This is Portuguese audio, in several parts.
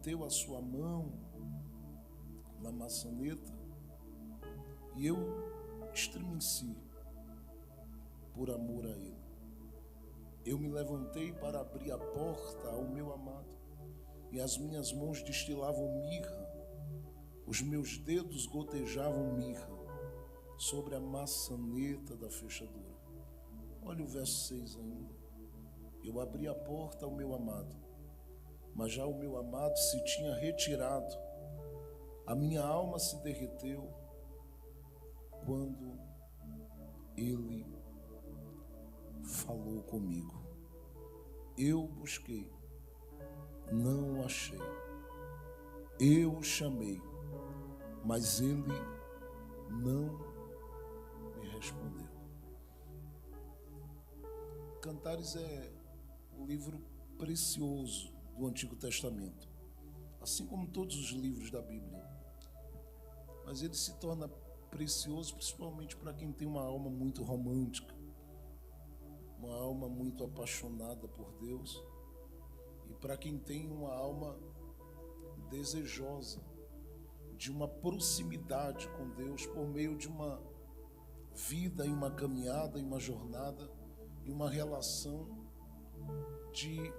meteu a sua mão na maçaneta e eu estremeci por amor a ele. Eu me levantei para abrir a porta ao meu amado e as minhas mãos destilavam mirra, os meus dedos gotejavam mirra sobre a maçaneta da fechadura. Olha o verso 6 ainda. Eu abri a porta ao meu amado, mas já o meu amado se tinha retirado. A minha alma se derreteu quando ele falou comigo. Eu busquei, não o achei. Eu o chamei, mas ele não me respondeu. Cantares é um livro precioso do Antigo Testamento, assim como todos os livros da Bíblia. Mas ele se torna precioso principalmente para quem tem uma alma muito romântica, uma alma muito apaixonada por Deus, e para quem tem uma alma desejosa de uma proximidade com Deus por meio de uma vida e uma caminhada e uma jornada e uma relação de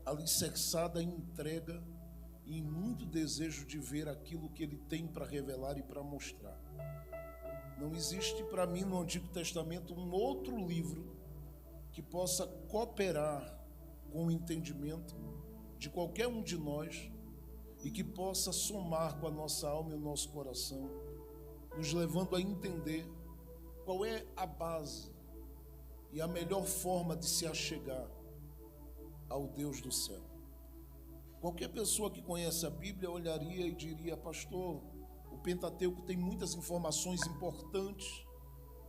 alicerçada em entrega e em muito desejo de ver aquilo que ele tem para revelar e para mostrar. Não existe para mim no Antigo Testamento um outro livro que possa cooperar com o entendimento de qualquer um de nós e que possa somar com a nossa alma e o nosso coração, nos levando a entender qual é a base e a melhor forma de se achegar ao Deus do céu. Qualquer pessoa que conhece a Bíblia olharia e diria: pastor, o Pentateuco tem muitas informações importantes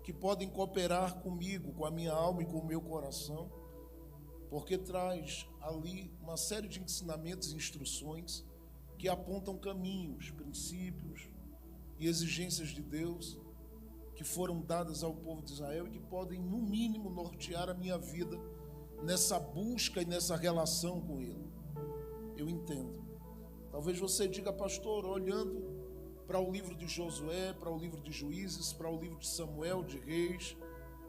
que podem cooperar comigo, com a minha alma e com o meu coração, porque traz ali uma série de ensinamentos e instruções que apontam caminhos, princípios e exigências de Deus que foram dadas ao povo de Israel e que podem, no mínimo, nortear a minha vida nessa busca e nessa relação com Ele. Eu entendo. Talvez você diga: pastor, olhando para o livro de Josué, para o livro de Juízes, para o livro de Samuel, de Reis,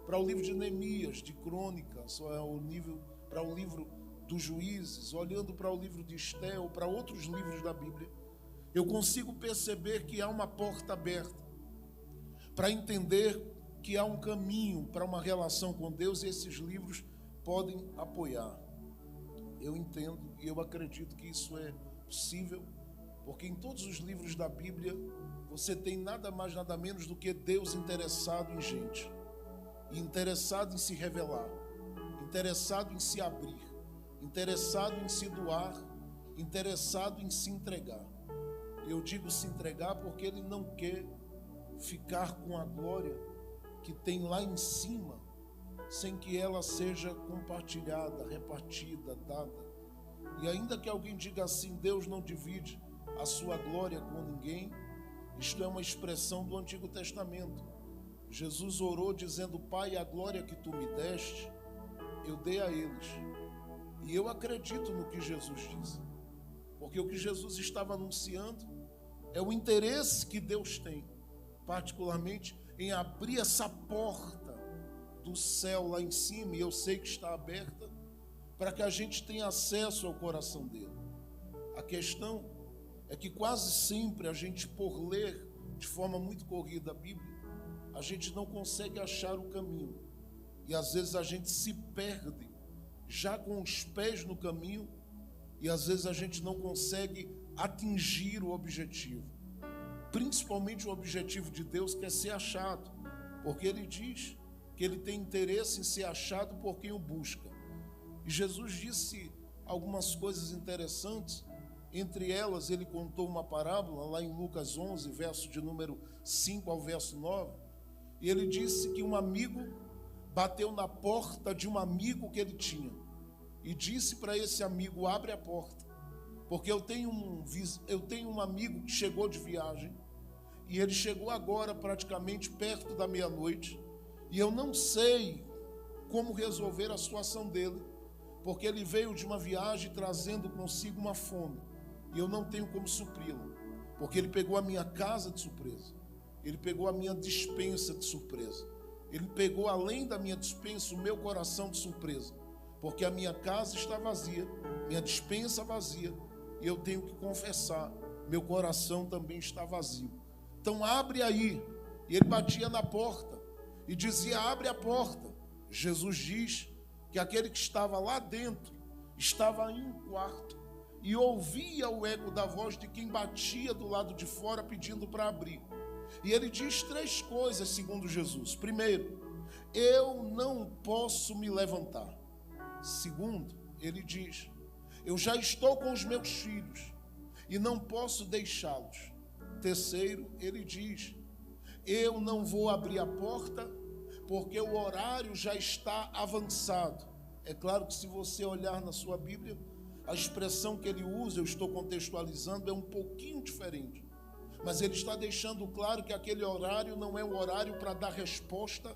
para o livro de Neemias, de Crônicas, para o livro dos Juízes, olhando para o livro de Esté ou para outros livros da Bíblia, eu consigo perceber que há uma porta aberta para entender que há um caminho para uma relação com Deus e esses livros podem apoiar. Eu entendo e eu acredito que isso é possível, porque em todos os livros da Bíblia você tem nada mais, nada menos do que Deus interessado em gente, e interessado em se revelar, interessado em se abrir, interessado em se doar, interessado em se entregar. Eu digo se entregar porque Ele não quer ficar com a glória que tem lá em cima, sem que ela seja compartilhada, repartida, dada. E ainda que alguém diga assim: Deus não divide a sua glória com ninguém, isto é uma expressão do Antigo Testamento. Jesus orou dizendo: Pai, a glória que tu me deste, eu dei a eles. E eu acredito no que Jesus disse, porque o que Jesus estava anunciando é o interesse que Deus tem, particularmente em abrir essa porta do céu lá em cima, e eu sei que está aberta, para que a gente tenha acesso ao coração dele. A questão é que quase sempre a gente, por ler de forma muito corrida a Bíblia, a gente não consegue achar o caminho, e às vezes a gente se perde já com os pés no caminho, e às vezes a gente não consegue atingir o objetivo, principalmente o objetivo de Deus, que é ser achado, porque Ele diz que Ele tem interesse em ser achado por quem o busca. E Jesus disse algumas coisas interessantes. Entre elas, Ele contou uma parábola lá em Lucas 11, verso de número 5 ao verso 9, e Ele disse que um amigo bateu na porta de um amigo que ele tinha e disse para esse amigo: abre a porta, porque eu tenho um amigo que chegou de viagem, e ele chegou agora praticamente perto da meia-noite, e eu não sei como resolver a situação dele, porque ele veio de uma viagem trazendo consigo uma fome. e eu não tenho como supri-lo, porque ele pegou a minha casa de surpresa, ele pegou a minha despensa de surpresa, ele pegou além da minha despensa o meu coração de surpresa, porque a minha casa está vazia, minha despensa vazia, e eu tenho que confessar, meu coração também está vazio. Então abre aí. E ele batia na porta e dizia: abre a porta. Jesus diz que aquele que estava lá dentro estava em um quarto e ouvia o eco da voz de quem batia do lado de fora pedindo para abrir. E ele diz 3 coisas segundo Jesus. Primeiro, eu não posso me levantar. Segundo, ele diz: eu já estou com os meus filhos e não posso deixá-los. Terceiro, ele diz: eu não vou abrir a porta porque o horário já está avançado. É claro que se você olhar na sua Bíblia, a expressão que ele usa, eu estou contextualizando, é um pouquinho diferente. Mas ele está deixando claro que aquele horário não é o horário para dar resposta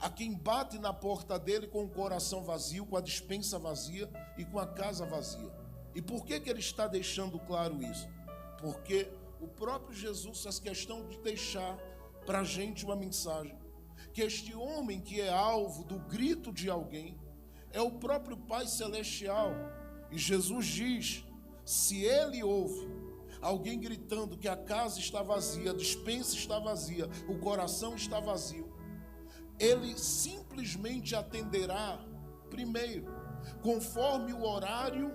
a quem bate na porta dele com o coração vazio, com a despensa vazia e com a casa vazia. E por que ele está deixando claro isso? Porque o próprio Jesus faz questão de deixar para a gente uma mensagem, que este homem que é alvo do grito de alguém é o próprio Pai Celestial. E Jesus diz: se ele ouve alguém gritando que a casa está vazia, a despensa está vazia, o coração está vazio, ele simplesmente atenderá, primeiro, conforme o horário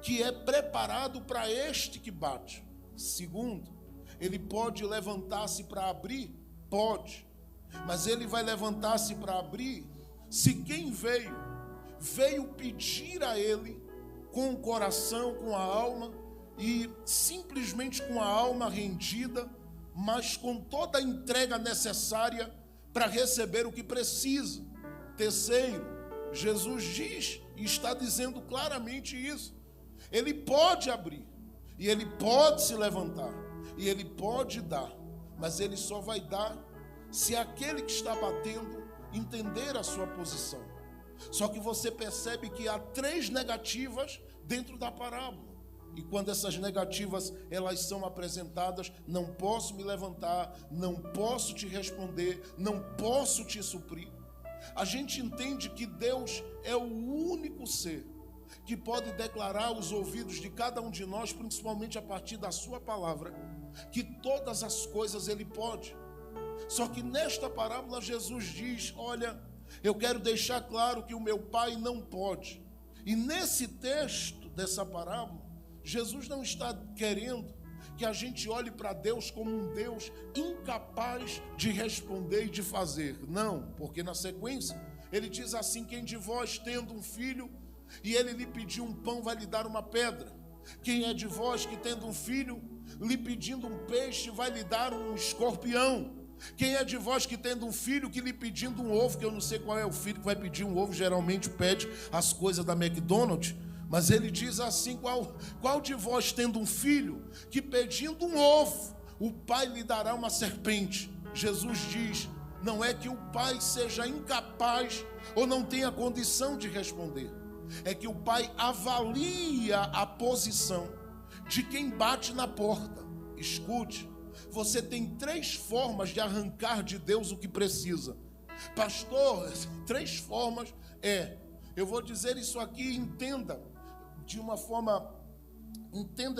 que é preparado para este que bate. Segundo, ele pode levantar-se para abrir? Pode. Mas ele vai levantar-se para abrir se quem veio pedir a ele com o coração, com a alma, e simplesmente com a alma rendida, mas com toda a entrega necessária para receber o que precisa. Terceiro, Jesus diz e está dizendo claramente isso: ele pode abrir, e ele pode se levantar, e ele pode dar, mas ele só vai dar se aquele que está batendo entender a sua posição. Só que você percebe que há 3 negativas dentro da parábola. E quando essas negativas elas são apresentadas: não posso me levantar, não posso te responder, não posso te suprir, a gente entende que Deus é o único ser que pode declarar aos ouvidos de cada um de nós, principalmente a partir da sua palavra, que todas as coisas ele pode. Só que nesta parábola Jesus diz: olha, eu quero deixar claro que o meu Pai não pode. E nesse texto dessa parábola, Jesus não está querendo que a gente olhe para Deus como um Deus incapaz de responder e de fazer. Não, porque na sequência ele diz assim: quem de vós tendo um filho e ele lhe pedir um pão vai lhe dar uma pedra? Quem é de vós que tendo um filho lhe pedindo um peixe vai lhe dar um escorpião? Quem é de vós que tendo um filho que lhe pedindo um ovo, que eu não sei qual é o filho que vai pedir um ovo, geralmente pede as coisas da McDonald's, mas ele diz assim: qual de vós tendo um filho que pedindo um ovo, o pai lhe dará uma serpente? Jesus diz: não é que o pai seja incapaz ou não tenha condição de responder, é que o pai avalia a posição de quem bate na porta. Escute, você tem 3 formas de arrancar de Deus o que precisa. Pastor, 3 formas eu vou dizer isso aqui, entenda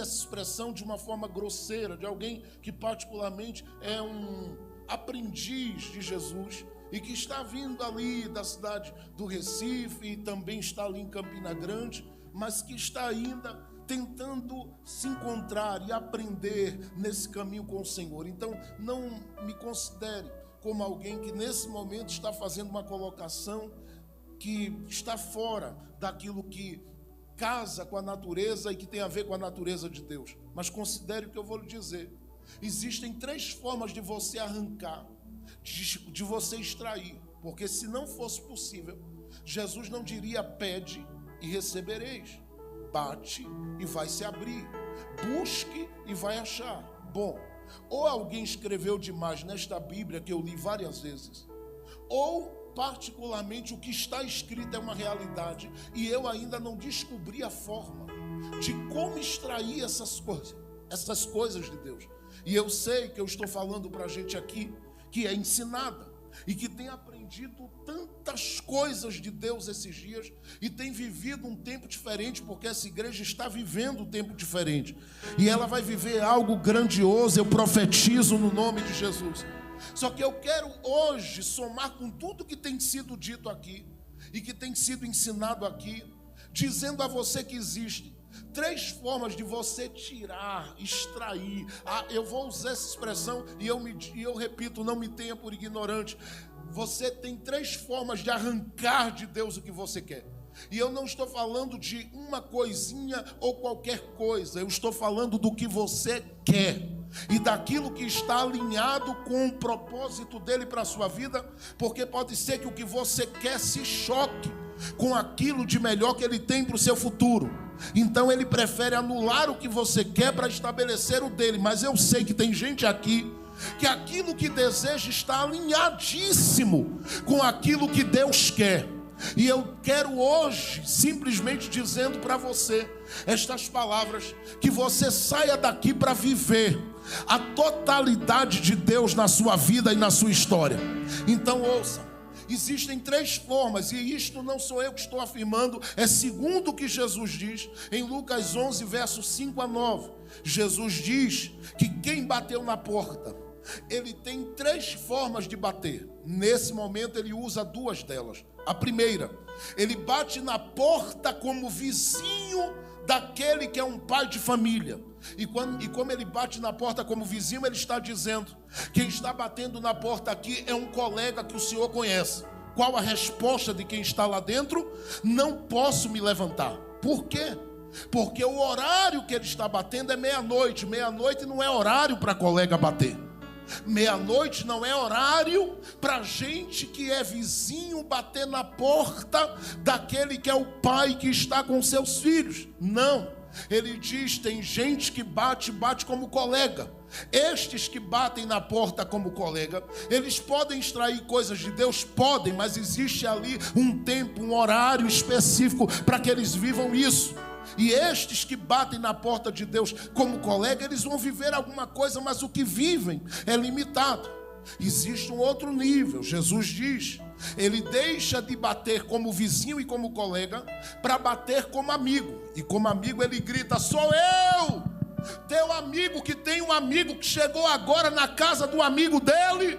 essa expressão de uma forma grosseira, de alguém que particularmente é um aprendiz de Jesus e que está vindo ali da cidade do Recife e também está ali em Campina Grande, mas que está ainda tentando se encontrar e aprender nesse caminho com o Senhor. Então, não me considere como alguém que nesse momento está fazendo uma colocação que está fora daquilo que casa com a natureza e que tem a ver com a natureza de Deus. Mas considere o que eu vou lhe dizer. Existem 3 formas de você arrancar, de você extrair, porque se não fosse possível, Jesus não diria: pede e recebereis, bate e vai se abrir, busque e vai achar. Bom, ou alguém escreveu demais nesta Bíblia que eu li várias vezes, ou particularmente o que está escrito é uma realidade e eu ainda não descobri a forma de como extrair essas coisas de Deus. E eu sei que eu estou falando para a gente aqui que é ensinada e que tem aprendido tantas coisas de Deus esses dias e tem vivido um tempo diferente, porque essa igreja está vivendo um tempo diferente e ela vai viver algo grandioso. Eu profetizo no nome de Jesus. Só que eu quero hoje somar com tudo que tem sido dito aqui e que tem sido ensinado aqui, dizendo a você que existe 3 formas de você tirar, extrair. Eu vou usar essa expressão e eu repito, não me tenha por ignorante. Você tem 3 formas de arrancar de Deus o que você quer. E eu não estou falando de uma coisinha ou qualquer coisa. Eu estou falando do que você quer e daquilo que está alinhado com o propósito dele para a sua vida, porque pode ser que o que você quer se choque com aquilo de melhor que ele tem para o seu futuro. Então ele prefere anular o que você quer para estabelecer o dele. Mas eu sei que tem gente aqui que aquilo que deseja está alinhadíssimo com aquilo que Deus quer. E eu quero hoje, simplesmente dizendo para você estas palavras, que você saia daqui para viver a totalidade de Deus na sua vida e na sua história. Então ouça, existem 3 formas, e isto não sou eu que estou afirmando, é segundo o que Jesus diz em Lucas 11, versos 5 a 9. Jesus diz que quem bateu na porta, ele tem 3 formas de bater. Nesse momento ele usa 2 delas. A primeira, ele bate na porta como vizinho daquele que é um pai de família. E como ele bate na porta como vizinho, ele está dizendo: quem está batendo na porta aqui é um colega que o senhor conhece. Qual a resposta de quem está lá dentro? Não posso me levantar. Por quê? Porque o horário que ele está batendo é meia-noite. Meia-noite não é horário para colega bater. Meia-noite não é horário para gente que é vizinho bater na porta daquele que é o pai que está com seus filhos. Não, ele diz, tem gente que bate como colega. Estes que batem na porta como colega, eles podem extrair coisas de Deus? Podem, mas existe ali um tempo, um horário específico para que eles vivam isso. E estes que batem na porta de Deus como colega, eles vão viver alguma coisa, mas o que vivem é limitado. Existe um outro nível. Jesus diz, ele deixa de bater como vizinho e como colega para bater como amigo. E como amigo ele grita: sou eu, teu amigo, que tem um amigo que chegou agora na casa do amigo dele,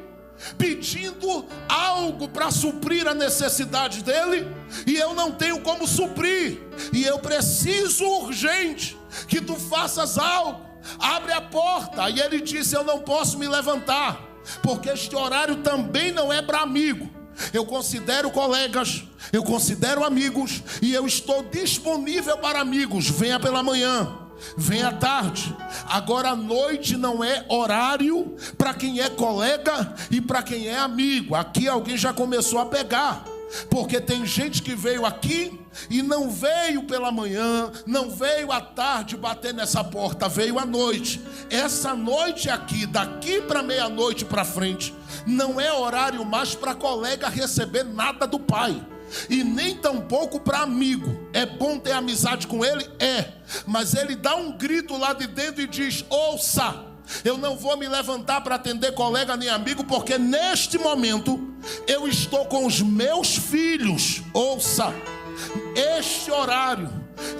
pedindo algo para suprir a necessidade dele, e eu não tenho como suprir, e eu preciso urgente que tu faças algo. Abre a porta. E ele disse: eu não posso me levantar, porque este horário também não é para amigo. Eu considero colegas, eu considero amigos, e eu estou disponível para amigos. Venha pela manhã, vem à tarde. Agora a noite não é horário para quem é colega e para quem é amigo. Aqui alguém já começou a pegar, porque tem gente que veio aqui e não veio pela manhã, não veio à tarde bater nessa porta, veio à noite. Essa noite aqui, daqui para meia-noite para frente, não é horário mais para colega receber nada do pai, e nem tampouco para amigo. É bom ter amizade com ele? É. Mas ele dá um grito lá de dentro e diz: ouça, eu não vou me levantar para atender colega nem amigo, porque neste momento eu estou com os meus filhos. Ouça, este horário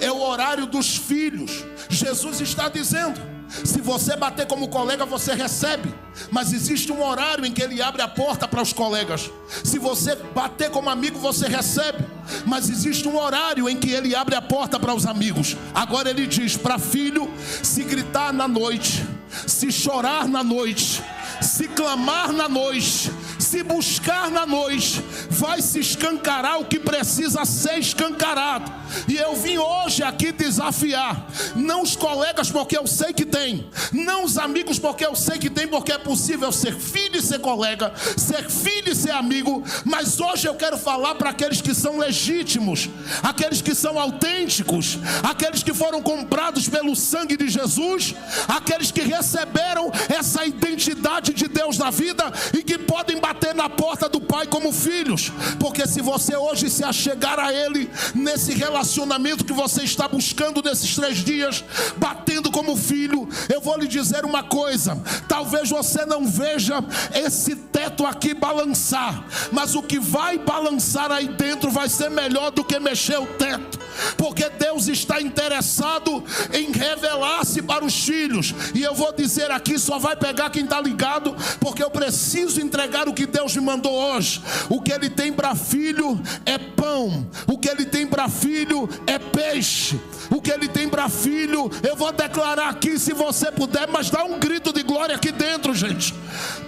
é o horário dos filhos. Jesus está dizendo: se você bater como colega, você recebe, mas existe um horário em que ele abre a porta para os colegas. Se você bater como amigo, você recebe, mas existe um horário em que ele abre a porta para os amigos. Agora ele diz para filho: se gritar na noite, se chorar na noite, se clamar na noite, se buscar na noite, vai se escancarar o que precisa ser escancarado. E eu vim hoje aqui desafiar, não os colegas, porque eu sei que tem, não os amigos, porque eu sei que tem, porque é possível ser filho e ser colega, ser filho e ser amigo. Mas hoje eu quero falar para aqueles que são legítimos, aqueles que são autênticos, aqueles que foram comprados pelo sangue de Jesus, aqueles que receberam essa identidade de Deus na vida e que podem bater na porta do Pai como filhos. Porque se você hoje se achegar a Ele, nesse relacionamento que você está buscando nesses 3 dias, batendo como filho, eu vou lhe dizer uma coisa: talvez você não veja esse teto aqui balançar, mas o que vai balançar aí dentro vai ser melhor do que mexer o teto. Porque Deus está interessado em revelar-se para os filhos. E eu vou dizer aqui, só vai pegar quem está ligado, porque eu preciso entregar o que Deus me mandou hoje. O que Ele tem para filho é pão, o que Ele tem para filho é peixe, o que Ele tem para filho, eu vou declarar aqui, se você puder, mas dá um grito de glória aqui dentro, gente.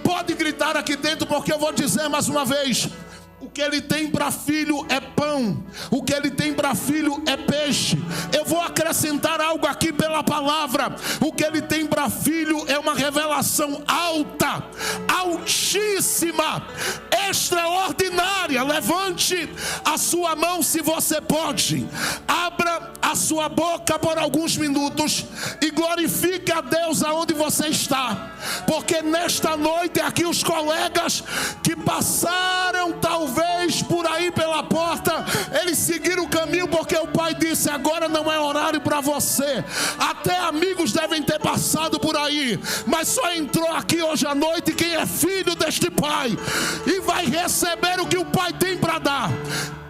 Pode gritar aqui dentro, porque eu vou dizer mais uma vez: o que Ele tem para filho é pão, o que Ele tem para filho é peixe. Eu vou acrescentar algo aqui pela palavra: o que Ele tem para filho é uma revelação alta, altíssima, extraordinária. Levante a sua mão se você pode, abra a sua boca por alguns minutos e glorifique a Deus aonde você está. Porque nesta noite aqui os colegas que passaram talvez por aí pela porta, eles seguiram o caminho porque o Pai disse: agora não é horário para você. Até amigos devem ter passado por aí, mas só entrou aqui hoje à noite quem é filho deste Pai e vai receber o que o Pai tem para dar.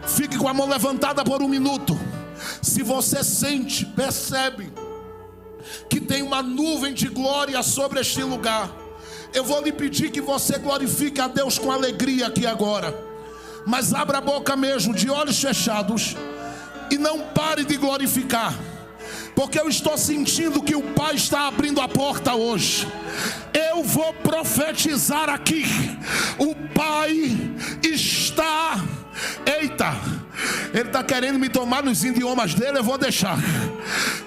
Fique com a mão levantada por um minuto. Se você sente, percebe que tem uma nuvem de glória sobre este lugar, eu vou lhe pedir que você glorifique a Deus com alegria aqui agora. Mas abra a boca mesmo, de olhos fechados, e não pare de glorificar, porque eu estou sentindo que o Pai está abrindo a porta hoje. Eu vou profetizar aqui: o Pai está... Eita, Ele está querendo me tomar nos idiomas dele, eu vou deixar.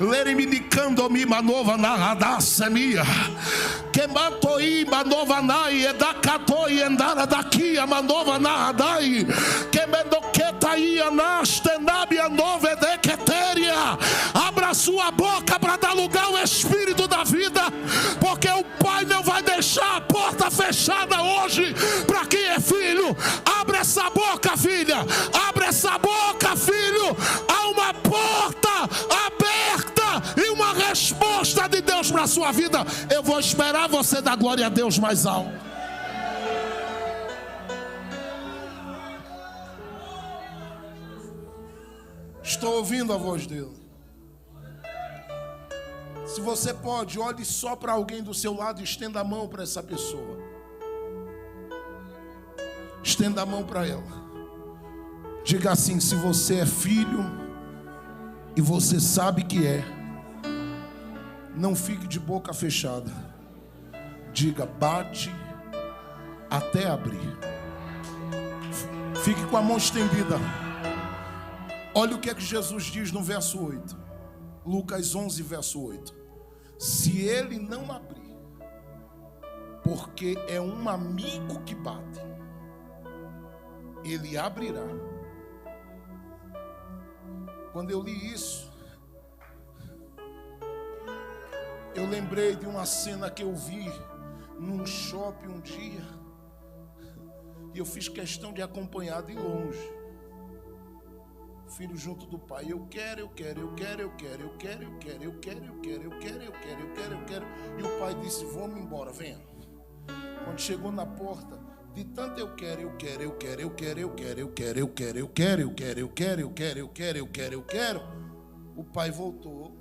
Leriminicando-me manova narrada semia. Quematoi manova nai, edacatoi endara daqui a manova narradai. Quemendoquetaia nastenabia nova edequetéria. Abra sua boca para dar lugar ao Espírito da vida, porque o Pai não vai deixar a porta fechada hoje para quem é filho. Abre essa boca, filha. Abre essa boca, filho. Há uma porta aberta e uma resposta de Deus para a sua vida. Eu vou esperar você dar glória a Deus mais alto. Estou ouvindo a voz dele. Se você pode, olhe só para alguém do seu lado e estenda a mão para essa pessoa. Estenda a mão para ela. Diga assim: se você é filho e você sabe que é, não fique de boca fechada. Diga: bate até abrir. Fique com a mão estendida. Olha o que é que Jesus diz no verso 8. Lucas 11, verso 8. Se ele não abrir, porque é um amigo que bate, ele abrirá. Quando eu li isso, eu lembrei de uma cena que eu vi num shopping um dia, e eu fiz questão de acompanhar de longe. Filho junto do pai: eu quero. E o pai disse: vamos embora, venha. Quando chegou na porta, de tanto eu quero, o pai voltou,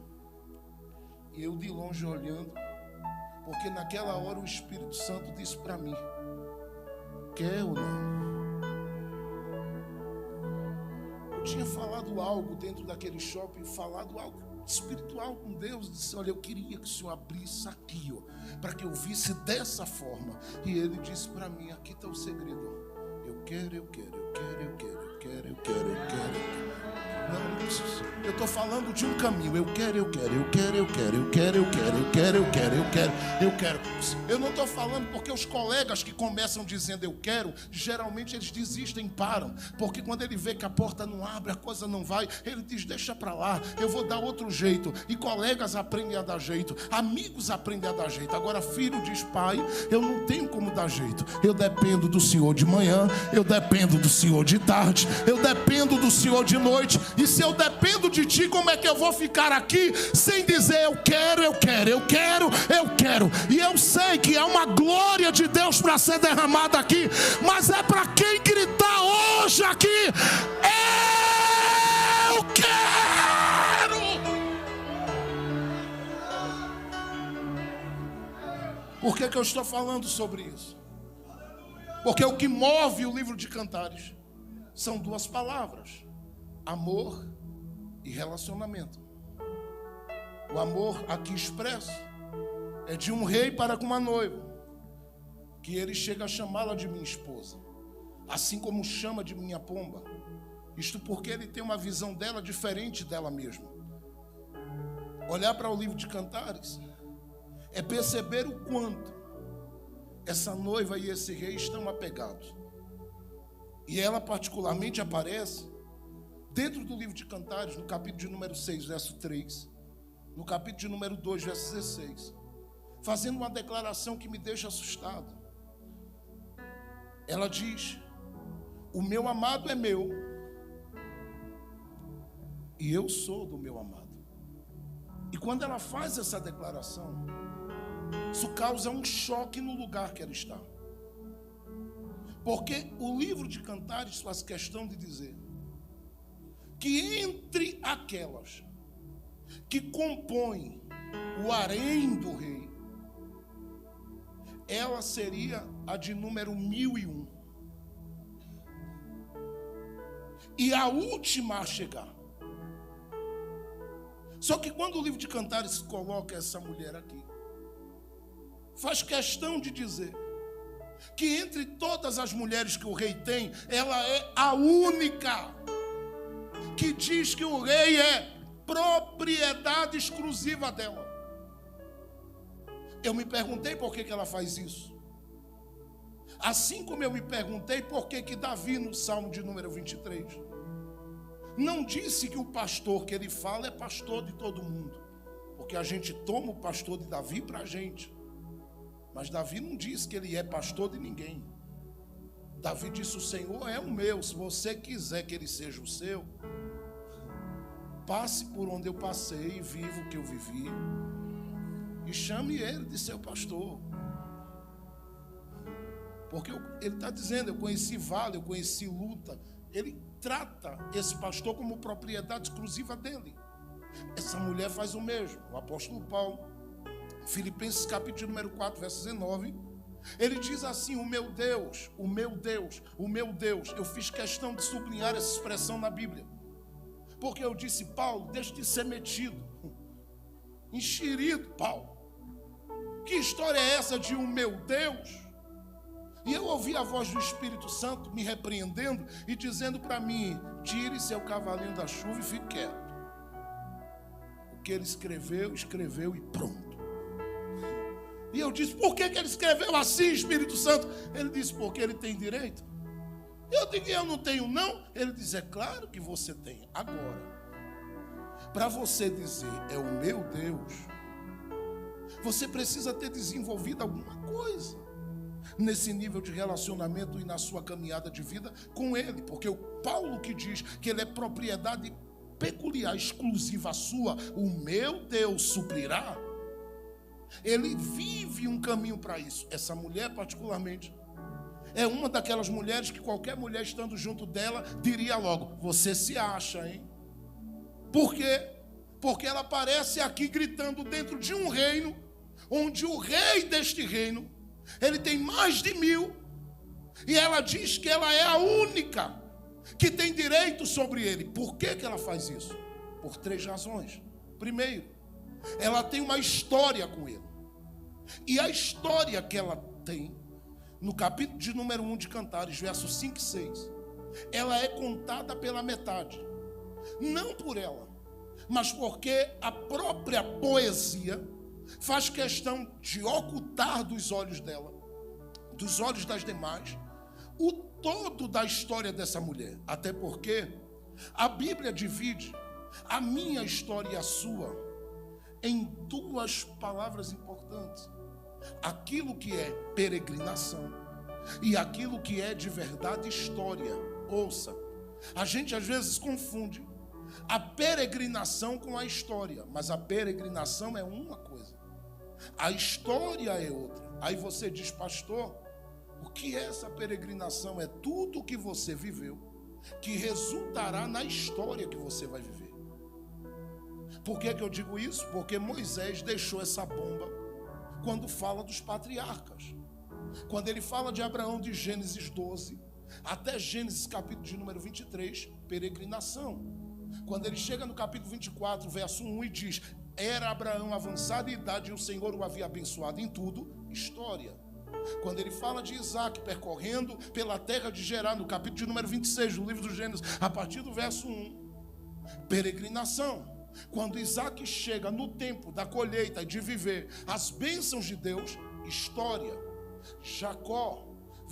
e eu de longe olhando, porque naquela hora o Espírito Santo disse para mim: quer ou não? Eu tinha falado algo dentro daquele shopping, falado algo espiritual com Deus. Disse: olha, eu queria que o Senhor abrisse aqui, para que eu visse dessa forma. E ele disse para mim: aqui está o segredo. Eu quero. quero, eu quero, eu quero. Não preciso. Eu estou falando de um caminho. Eu quero, eu quero, eu quero, eu quero, eu quero, eu quero, eu quero, eu quero, eu quero, eu quero. Eu não estou falando porque os colegas que começam dizendo eu quero, geralmente eles desistem, param. Porque quando ele vê que a porta não abre, a coisa não vai, ele diz, deixa para lá, eu vou dar outro jeito. E colegas aprendem a dar jeito, amigos aprendem a dar jeito. Agora filho diz, pai, eu não tenho como dar jeito. Eu dependo do Senhor de manhã, eu dependo do Senhor de tarde, eu dependo do Senhor de noite. E se eu dependo de ti, como é que eu vou ficar aqui sem dizer eu quero, eu quero, eu quero, eu quero? E eu sei que há uma glória de Deus para ser derramada aqui, mas é para quem gritar hoje aqui, eu quero. Por que eu estou falando sobre isso? Porque o que move o livro de Cantares são duas palavras: amor e relacionamento. O amor aqui expresso é de um rei para com uma noiva, que ele chega a chamá-la de minha esposa, assim como chama de minha pomba. Isto porque ele tem uma visão dela diferente dela mesma. Olhar para o livro de Cantares é perceber o quanto essa noiva e esse rei estão apegados. E ela particularmente aparece dentro do livro de Cantares, no capítulo de número 6, verso 3, no capítulo de número 2, verso 16, fazendo uma declaração que me deixa assustado. Ela diz: o meu amado é meu, e eu sou do meu amado. E quando ela faz essa declaração, isso causa um choque no lugar que ela está. Porque o livro de Cantares faz questão de dizer que entre aquelas que compõem o harém do rei, ela seria a de número 1001. E a última a chegar. Só que quando o livro de Cantares coloca essa mulher aqui, faz questão de dizer que entre todas as mulheres que o rei tem, ela é a única que diz que o rei é propriedade exclusiva dela. Eu me perguntei por que ela faz isso. Assim como eu me perguntei por que Davi, no Salmo de número 23, não disse que o pastor que ele fala é pastor de todo mundo, porque a gente toma o pastor de Davi para a gente. Mas Davi não disse que ele é pastor de ninguém. Davi disse: o Senhor é o meu. Se você quiser que ele seja o seu, passe por onde eu passei e viva o que eu vivi, e chame ele de seu pastor. Porque ele está dizendo: eu conheci vale, eu conheci luta. Ele trata esse pastor como propriedade exclusiva dele. Essa mulher faz o mesmo. O apóstolo Paulo, Filipenses capítulo número 4, verso 19, ele diz assim: o meu Deus, o meu Deus, o meu Deus. Eu fiz questão de sublinhar essa expressão na Bíblia, porque eu disse: Paulo, deixa de ser metido, enxerido, Paulo. Que história é essa de um meu Deus? E eu ouvi a voz do Espírito Santo me repreendendo e dizendo para mim: tire seu cavalinho da chuva e fique quieto. O que ele escreveu, escreveu e pronto. E eu disse: por que ele escreveu assim, Espírito Santo? Ele disse: porque ele tem direito. Eu digo: eu não tenho não. Ele diz: é claro que você tem. Agora, para você dizer é o meu Deus, você precisa ter desenvolvido alguma coisa nesse nível de relacionamento e na sua caminhada de vida com ele. Porque o Paulo que diz que ele é propriedade peculiar, exclusiva sua, o meu Deus suprirá. Ele vive um caminho para isso. Essa mulher particularmente é uma daquelas mulheres que qualquer mulher estando junto dela diria logo: você se acha, hein? Por quê? Porque ela aparece aqui gritando dentro de um reino, onde o rei deste reino, ele tem mais de 1000, e ela diz que ela é a única que tem direito sobre ele. Por que ela faz isso? Por 3 razões. Primeiro, ela tem uma história com ele. E a história que ela tem, no capítulo de número 1 de Cantares, versos 5 e 6, ela é contada pela metade. Não por ela, mas porque a própria poesia faz questão de ocultar dos olhos dela, dos olhos das demais, o todo da história dessa mulher. Até porque a Bíblia divide a minha história e a sua em duas palavras importantes: aquilo que é peregrinação e aquilo que é de verdade história. Ouça, a gente às vezes confunde a peregrinação com a história, mas a peregrinação é uma coisa, a história é outra. Aí você diz: pastor, o que é essa peregrinação? É tudo o que você viveu que resultará na história que você vai viver. Por que eu digo isso? Porque Moisés deixou essa bomba quando fala dos patriarcas. Quando ele fala de Abraão, de Gênesis 12 até Gênesis capítulo de número 23, peregrinação. Quando ele chega no capítulo 24, verso 1, e diz: era Abraão avançado em idade e o Senhor o havia abençoado em tudo, história. Quando ele fala de Isaac percorrendo pela terra de Gerar, no capítulo de número 26 do livro do Gênesis, a partir do verso 1, peregrinação. Quando Isaac chega no tempo da colheita e de viver as bênçãos de Deus, história. Jacó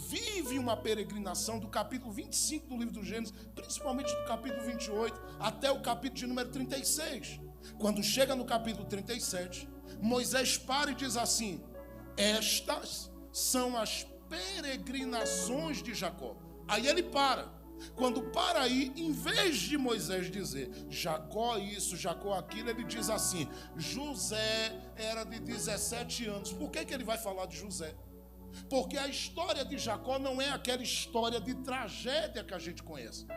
vive uma peregrinação do capítulo 25 do livro do Gênesis, principalmente do capítulo 28 até o capítulo de número 36. Quando chega no capítulo 37, Moisés para e diz assim: estas são as peregrinações de Jacó. Aí ele para. Quando para aí, em vez de Moisés dizer Jacó isso, Jacó aquilo, ele diz assim: José era de 17 anos. Por que ele vai falar de José? Porque a história de Jacó não é aquela história de tragédia que a gente conhece.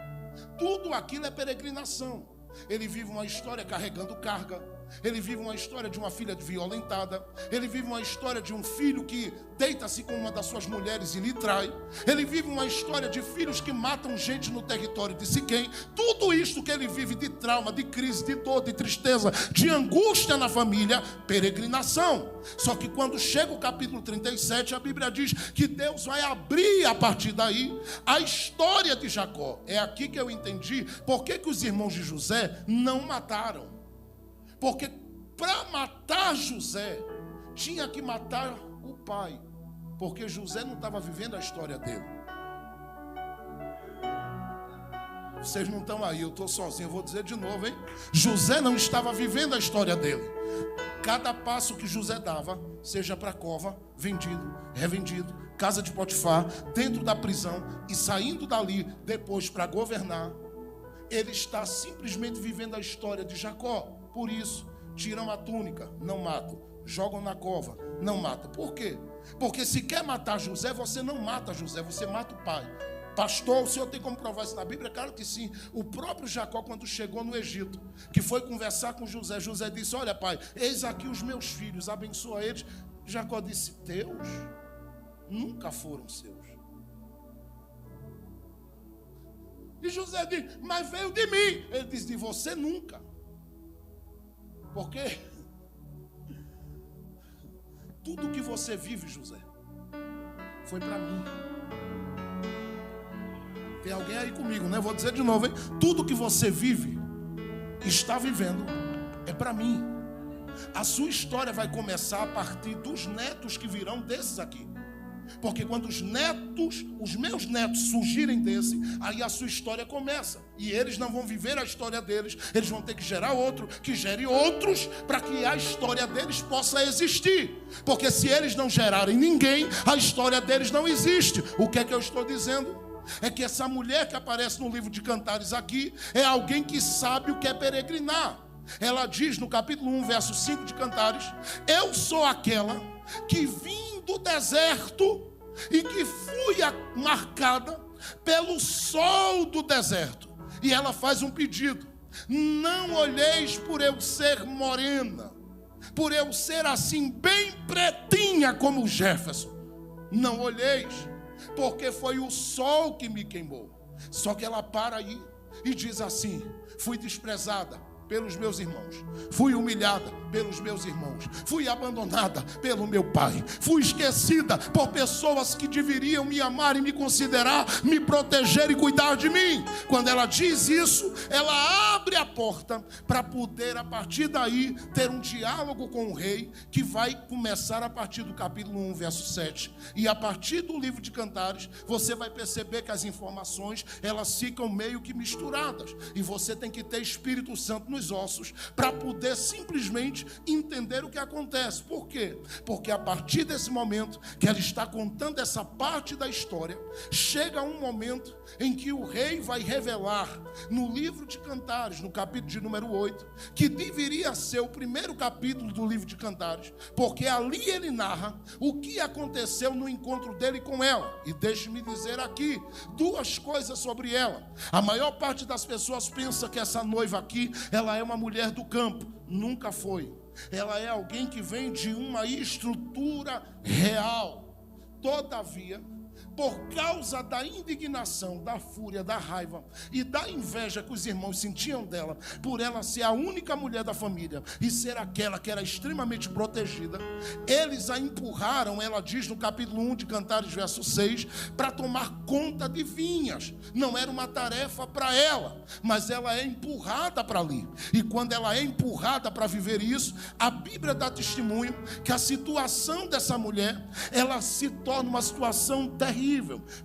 Tudo aquilo é peregrinação. Ele vive uma história carregando carga. Ele vive uma história de uma filha violentada. Ele vive uma história de um filho que deita-se com uma das suas mulheres e lhe trai. Ele vive uma história de filhos que matam gente no território de Siquém. Tudo isto que ele vive de trauma, de crise, de dor, de tristeza, de angústia na família, peregrinação. Só que quando chega o capítulo 37, a Bíblia diz que Deus vai abrir a partir daí a história de Jacó. É aqui que eu entendi por que os irmãos de José não mataram. Porque para matar José, tinha que matar o pai. Porque José não estava vivendo a história dele. Vocês não estão aí, eu estou sozinho, eu vou dizer de novo, hein? José não estava vivendo a história dele. Cada passo que José dava, seja para a cova, vendido, revendido, casa de Potifar, dentro da prisão e saindo dali depois para governar, ele está simplesmente vivendo a história de Jacó. Por isso, tiram a túnica, não matam. Jogam na cova, não matam. Por quê? Porque se quer matar José, você não mata José, você mata o pai. Pastor, o senhor tem como provar isso na Bíblia? Claro que sim. O próprio Jacó, quando chegou no Egito, que foi conversar com José, José disse: olha, pai, eis aqui os meus filhos, abençoa eles. Jacó disse: teus? Nunca foram seus. E José disse: mas veio de mim. Ele disse: de você nunca. Por quê? Tudo que você vive, José, foi para mim. Tem alguém aí comigo, né? Vou dizer de novo, hein? Tudo que você vive, está vivendo, é para mim. A sua história vai começar a partir dos netos que virão desses aqui. Porque quando os meus netos surgirem desse, aí a sua história começa. E eles não vão viver a história deles, eles vão ter que gerar outro, que gere outros, para que a história deles possa existir. Porque se eles não gerarem ninguém, a história deles não existe. O que é que eu estou dizendo? É que essa mulher que aparece no livro de Cantares aqui, é alguém que sabe o que é peregrinar. Ela diz no capítulo 1, verso 5 de Cantares: eu sou aquela que vim do deserto e que fui marcada pelo sol do deserto. E ela faz um pedido: não olheis por eu ser morena, por eu ser assim bem pretinha como Jefferson. Não olheis, porque foi o sol que me queimou. Só que ela para aí e diz assim: fui desprezada, pelos meus irmãos, fui humilhada pelos meus irmãos, fui abandonada pelo meu pai, fui esquecida por pessoas que deveriam me amar e me considerar, me proteger e cuidar de mim. Quando ela diz isso, ela abre a porta para poder a partir daí ter um diálogo com o rei, que vai começar a partir do capítulo 1, verso 7. E a partir do livro de Cantares, você vai perceber que as informações, elas ficam meio que misturadas, e você tem que ter Espírito Santo nos ossos para poder simplesmente entender o que acontece. Por quê? Porque a partir desse momento que ela está contando essa parte da história, chega um momento em que o rei vai revelar no livro de Cantares, no capítulo de número 8, que deveria ser o primeiro capítulo do livro de Cantares, porque ali ele narra o que aconteceu no encontro dele com ela. E deixe-me dizer aqui duas coisas sobre ela. A maior parte das pessoas pensa que essa noiva aqui, ela é uma mulher do campo. Nunca foi. Ela é alguém que vem de uma estrutura real. Todavia, por causa da indignação, da fúria, da raiva e da inveja que os irmãos sentiam dela, por ela ser a única mulher da família e ser aquela que era extremamente protegida, eles a empurraram, ela diz no capítulo 1 de Cantares, verso 6, para tomar conta de vinhas. Não era uma tarefa para ela, mas ela é empurrada para ali. E quando ela é empurrada para viver isso, a Bíblia dá testemunho que a situação dessa mulher, ela se torna uma situação terrível,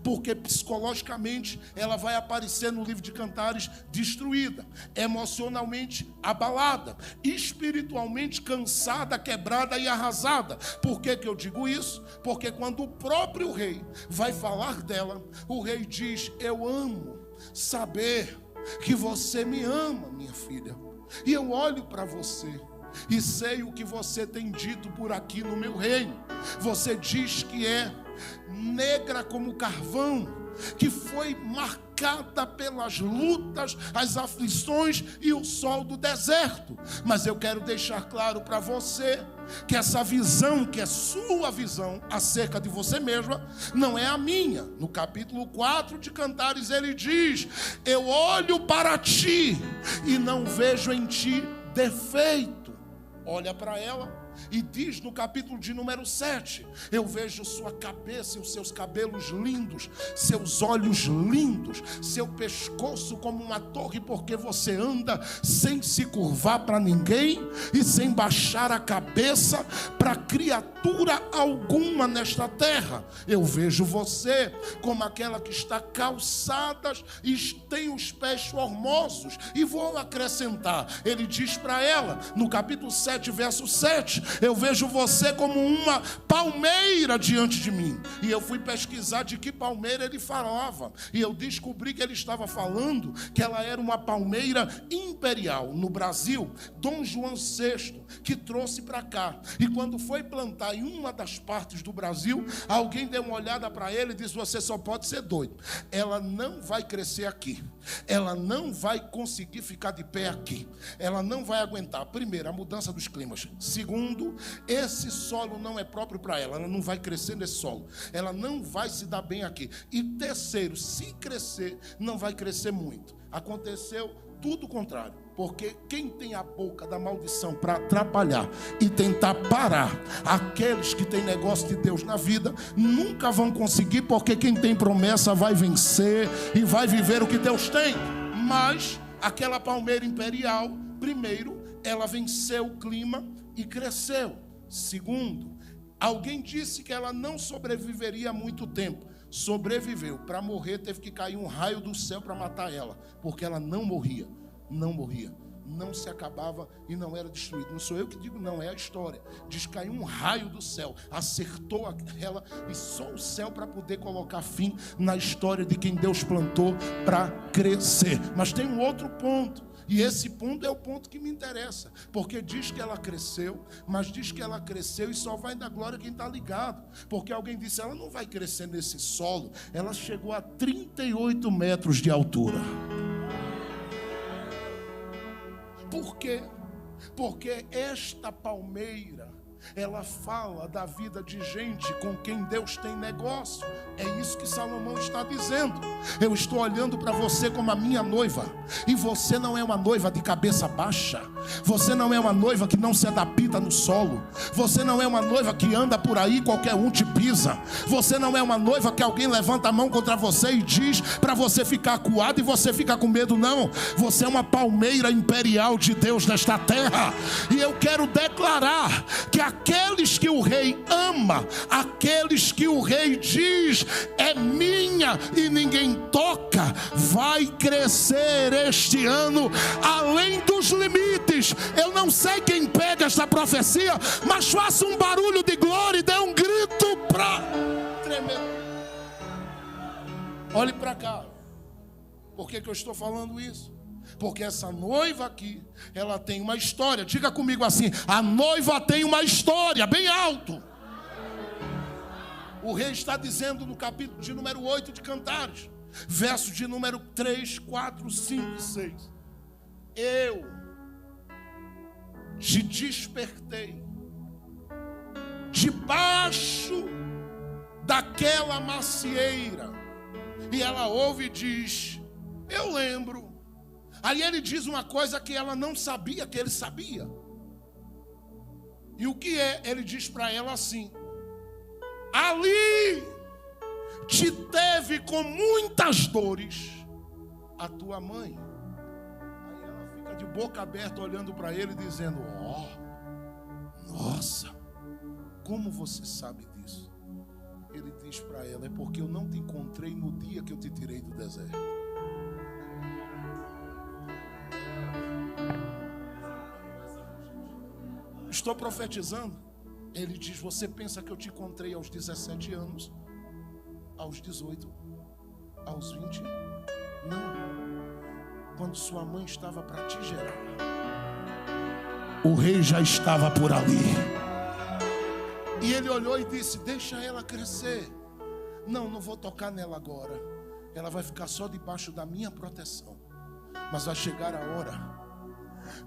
porque psicologicamente ela vai aparecer no livro de Cantares destruída, emocionalmente abalada, espiritualmente cansada, quebrada e arrasada. Por que eu digo isso? Porque quando o próprio rei vai falar dela, o rei diz: eu amo saber que você me ama, minha filha, e eu olho para você e sei o que você tem dito por aqui no meu reino. Você diz que é negra como carvão, que foi marcada pelas lutas, as aflições e o sol do deserto. Mas eu quero deixar claro para você que essa visão, que é sua visão acerca de você mesma, não é a minha. No capítulo 4 de Cantares ele diz: eu olho para ti e não vejo em ti defeito. Olha para ela e diz no capítulo de número 7: eu vejo sua cabeça e os seus cabelos lindos, seus olhos lindos, seu pescoço como uma torre, porque você anda sem se curvar para ninguém e sem baixar a cabeça para criatura alguma nesta terra. Eu vejo você como aquela que está calçada e tem os pés formosos. E vou acrescentar, ele diz para ela no capítulo 7, verso 7: eu vejo você como uma palmeira diante de mim. E eu fui pesquisar de que palmeira ele falava, e eu descobri que ele estava falando que ela era uma palmeira imperial. No Brasil, Dom João VI que trouxe para cá, e quando foi plantar em uma das partes do Brasil, alguém deu uma olhada para ele e disse: você só pode ser doido, ela não vai crescer aqui, ela não vai conseguir ficar de pé aqui, ela não vai aguentar, primeiro, a mudança dos climas, segundo, esse solo não é próprio para ela, ela não vai crescer nesse solo, ela não vai se dar bem aqui, e terceiro, se crescer, não vai crescer muito. Aconteceu tudo o contrário, porque quem tem a boca da maldição para atrapalhar e tentar parar aqueles que têm negócio de Deus na vida, nunca vão conseguir, porque quem tem promessa vai vencer e vai viver o que Deus tem. Mas aquela palmeira imperial, primeiro, ela venceu o clima e cresceu. Segundo, alguém disse que ela não sobreviveria muito tempo. Sobreviveu. Para morrer teve que cair um raio do céu para matar ela, porque ela não morria, não se acabava e não era destruída. Não sou eu que digo, não, é a história. Diz que caiu um raio do céu, acertou ela, e só o céu para poder colocar fim na história de quem Deus plantou para crescer. Mas tem um outro ponto, e esse ponto é o ponto que me interessa, porque diz que ela cresceu, mas diz que ela cresceu e só vai dar glória quem está ligado, porque alguém disse: ela não vai crescer nesse solo. Ela chegou a 38 metros de altura. Por quê? Porque esta palmeira, ela fala da vida de gente com quem Deus tem negócio. É isso que Salomão está dizendo. Eu estou olhando para você como a minha noiva, e você não é uma noiva de cabeça baixa. Você não é uma noiva que não se adapta no solo. Você não é uma noiva que anda por aí, qualquer um te pisa. Você não é uma noiva que alguém levanta a mão contra você e diz para você ficar acuado e você fica com medo. Não, você é uma palmeira imperial de Deus nesta terra. E eu quero declarar que aqueles que o rei ama, aqueles que o rei diz é minha e ninguém toca, vai crescer este ano além dos limites. Eu não sei quem pega esta profecia, mas faça um barulho de glória e dê um grito para tremer. Olhe para cá. Por que eu estou falando isso? Porque essa noiva aqui, ela tem uma história. Diga comigo assim: a noiva tem uma história, bem alto. O rei está dizendo no capítulo de número 8 de Cantares, verso de número 3, 4, 5 e 6. Eu te despertei debaixo daquela macieira. E ela ouve e diz: eu lembro. Aí ele diz uma coisa que ela não sabia que ele sabia. E o que é? Ele diz para ela assim: ali te teve com muitas dores a tua mãe. Aí ela fica de boca aberta olhando para ele, dizendo: nossa, como você sabe disso? Ele diz para ela: é porque eu não te encontrei no dia que eu te tirei do deserto. Estou profetizando. Ele diz: você pensa que eu te encontrei aos 17 anos, aos 18, aos 20? Não. Quando sua mãe estava para te gerar, o rei já estava por ali. E ele olhou e disse: deixa ela crescer. Não vou tocar nela agora. Ela vai ficar só debaixo da minha proteção. Mas vai chegar a hora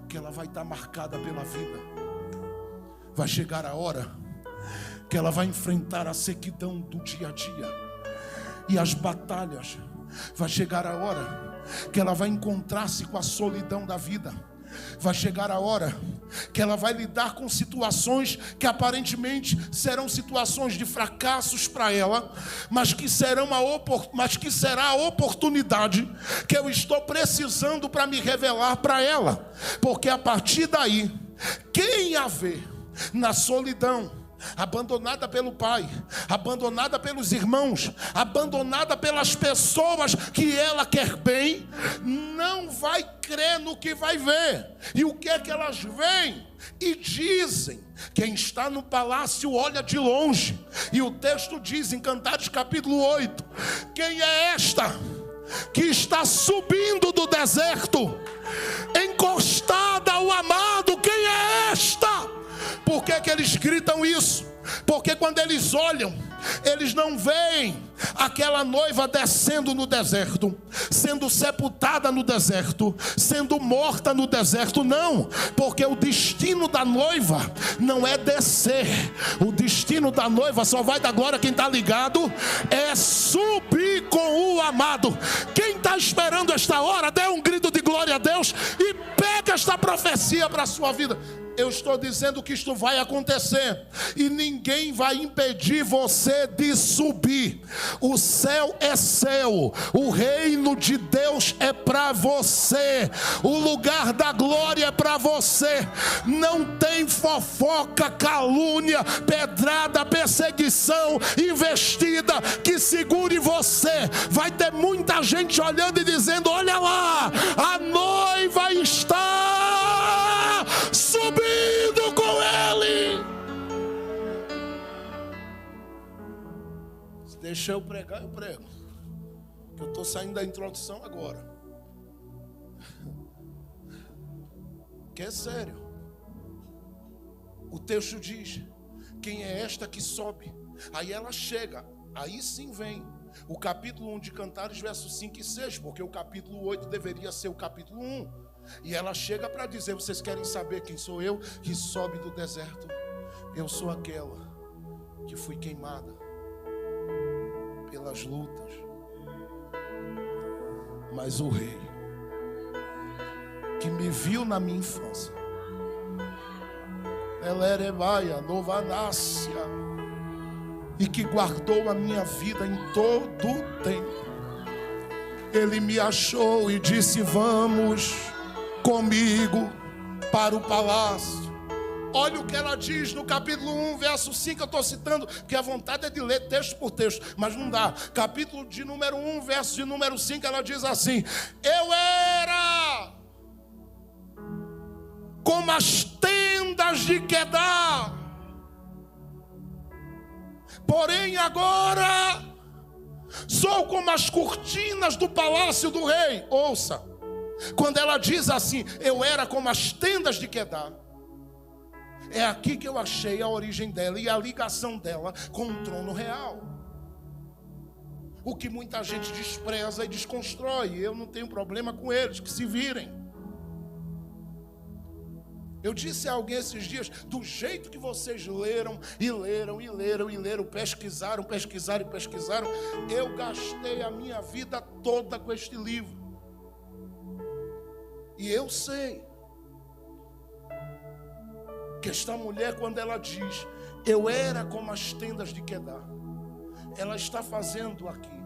que ela vai estar marcada pela vida. Vai chegar a hora que ela vai enfrentar a sequidão do dia a dia e as batalhas. Vai chegar a hora que ela vai encontrar-se com a solidão da vida. Vai chegar a hora que ela vai lidar com situações que aparentemente serão situações de fracassos para ela, mas que será a oportunidade que eu estou precisando para me revelar para ela. Porque a partir daí, quem a vê na solidão, abandonada pelo pai, abandonada pelos irmãos, abandonada pelas pessoas que ela quer bem, não vai crer no que vai ver. E o que é que elas veem e dizem? Quem está no palácio olha de longe. E o texto diz em Cantares capítulo 8: quem é esta que está subindo do deserto, encostada ao amado? Quem é esta? Por que eles gritam isso? Porque quando eles olham, eles não veem aquela noiva descendo no deserto, sendo sepultada no deserto, sendo morta no deserto. Não, porque o destino da noiva não é descer. O destino da noiva só vai dar glória quem está ligado, é subir com o amado. Quem está esperando esta hora, dê um grito de glória a Deus e pega esta profecia para a sua vida. Eu estou dizendo que isto vai acontecer e ninguém vai impedir você de subir. O céu é seu, o reino de Deus é para você, o lugar da glória é para você. Não tem fofoca, calúnia, pedrada, perseguição, investida que segure você. Vai ter muita gente olhando e dizendo: olha lá, a noiva está subindo com ele. Se deixar eu pregar, eu prego. Eu estou saindo da introdução agora. Que é sério. O texto diz: quem é esta que sobe? Aí ela chega. Aí sim vem o capítulo 1 de Cantares, versos 5 e 6. Porque o capítulo 8 deveria ser o capítulo 1. E ela chega para dizer: vocês querem saber quem sou eu que sobe do deserto? Eu sou aquela que fui queimada pelas lutas, mas o rei que me viu na minha infância, Elerebaia, Novanácia, e que guardou a minha vida em todo o tempo, ele me achou e disse: vamos comigo para o palácio. Olha o que ela diz no capítulo 1, verso 5. Eu estou citando, porque a vontade é de ler texto por texto, mas não dá. Capítulo de número 1, verso de número 5, ela diz assim: eu era como as tendas de Quedar, porém agora sou como as cortinas do palácio do rei. Ouça, quando ela diz assim, eu era como as tendas de Quedar, é aqui que eu achei a origem dela e a ligação dela com o trono real. O que muita gente despreza e desconstrói, eu não tenho problema com eles, que se virem. Eu disse a alguém esses dias, do jeito que vocês leram, pesquisaram, eu gastei a minha vida toda com este livro. E eu sei que esta mulher, quando ela diz, eu era como as tendas de Quedar, ela está fazendo aqui,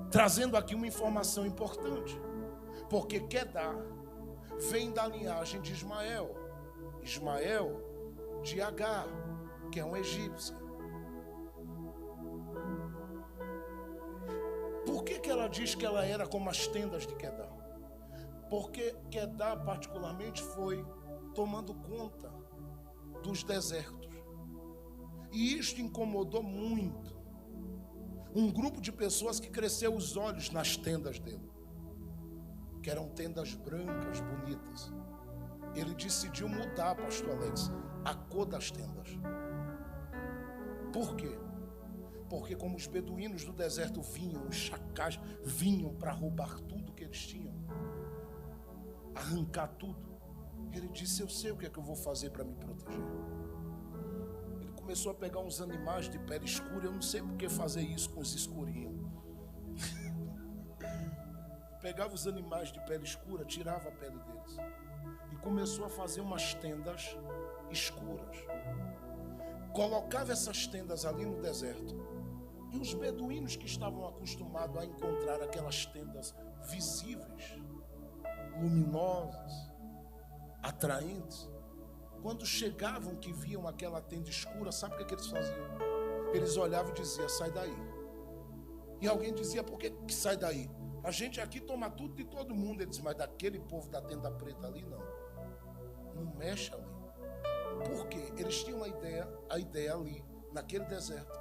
trazendo aqui uma informação importante, porque Quedar vem da linhagem de Ismael de Agar, que é um egípcio. Por que ela diz que ela era como as tendas de Quedar? Porque Quedar particularmente foi tomando conta dos desertos, e isto incomodou muito um grupo de pessoas que cresceu os olhos nas tendas dele, que eram tendas brancas, bonitas. Ele decidiu mudar, pastor Alex, a cor das tendas. Por quê? Porque como os beduínos do deserto vinham, os chacais vinham para roubar tudo que eles tinham, arrancar tudo, ele disse, eu sei o que é que eu vou fazer para me proteger. Ele começou a pegar uns animais de pele escura, eu não sei por que fazer isso com os escurinhos. Pegava os animais de pele escura, tirava a pele deles e começou a fazer umas tendas escuras. Colocava essas tendas ali no deserto, e os beduínos que estavam acostumados a encontrar aquelas tendas visíveis, luminosas, atraentes, quando chegavam que viam aquela tenda escura, sabe o que eles faziam? Eles olhavam e diziam, sai daí. E alguém dizia, por que sai daí? A gente aqui toma tudo de todo mundo. Ele diz, mas daquele povo da tenda preta ali, não mexe ali. Por quê? Eles tinham a ideia ali, naquele deserto,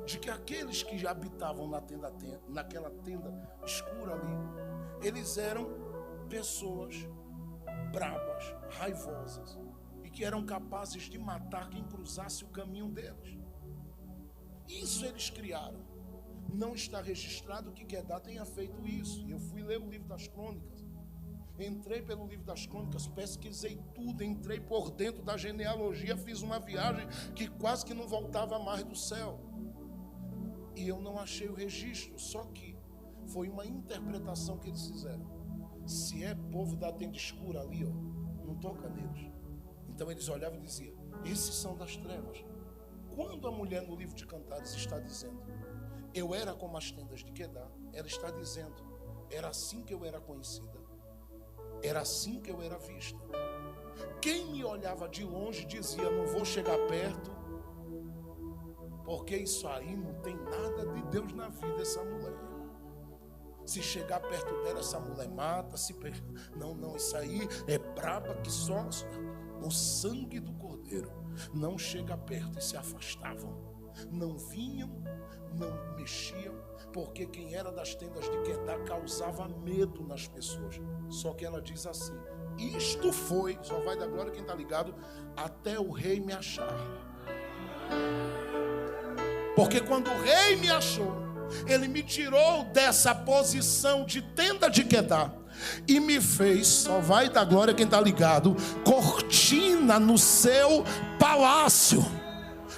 de que aqueles que já habitavam naquela tenda escura ali, eles eram pessoas bravas, raivosas, e que eram capazes de matar quem cruzasse o caminho deles. Isso eles criaram. Não está registrado que Quedar tenha feito isso. Eu fui ler o livro das crônicas, entrei pelo livro das crônicas, pesquisei tudo, entrei por dentro da genealogia, fiz uma viagem que quase que não voltava mais do céu, e eu não achei o registro. Só que foi uma interpretação que eles fizeram. Se é povo da tenda escura ali, não toca neles. Então eles olhavam e diziam, esses são das trevas. Quando a mulher no livro de Cantares está dizendo, eu era como as tendas de Quedar, ela está dizendo, era assim que eu era conhecida, era assim que eu era vista. Quem me olhava de longe dizia, não vou chegar perto, porque isso aí não tem nada de Deus na vida, essa mulher. Se chegar perto dela, essa mulher mata. Não, isso aí é braba que só o sangue do cordeiro. Não chega perto, e se afastavam. Não vinham, não mexiam, porque quem era das tendas de Quedar causava medo nas pessoas. Só que ela diz assim, isto foi, só vai dar glória quem está ligado, até o rei me achar. Porque quando o rei me achou, ele me tirou dessa posição de tenda de Quedar e me fez, só vai dar glória quem está ligado, cortina no seu palácio.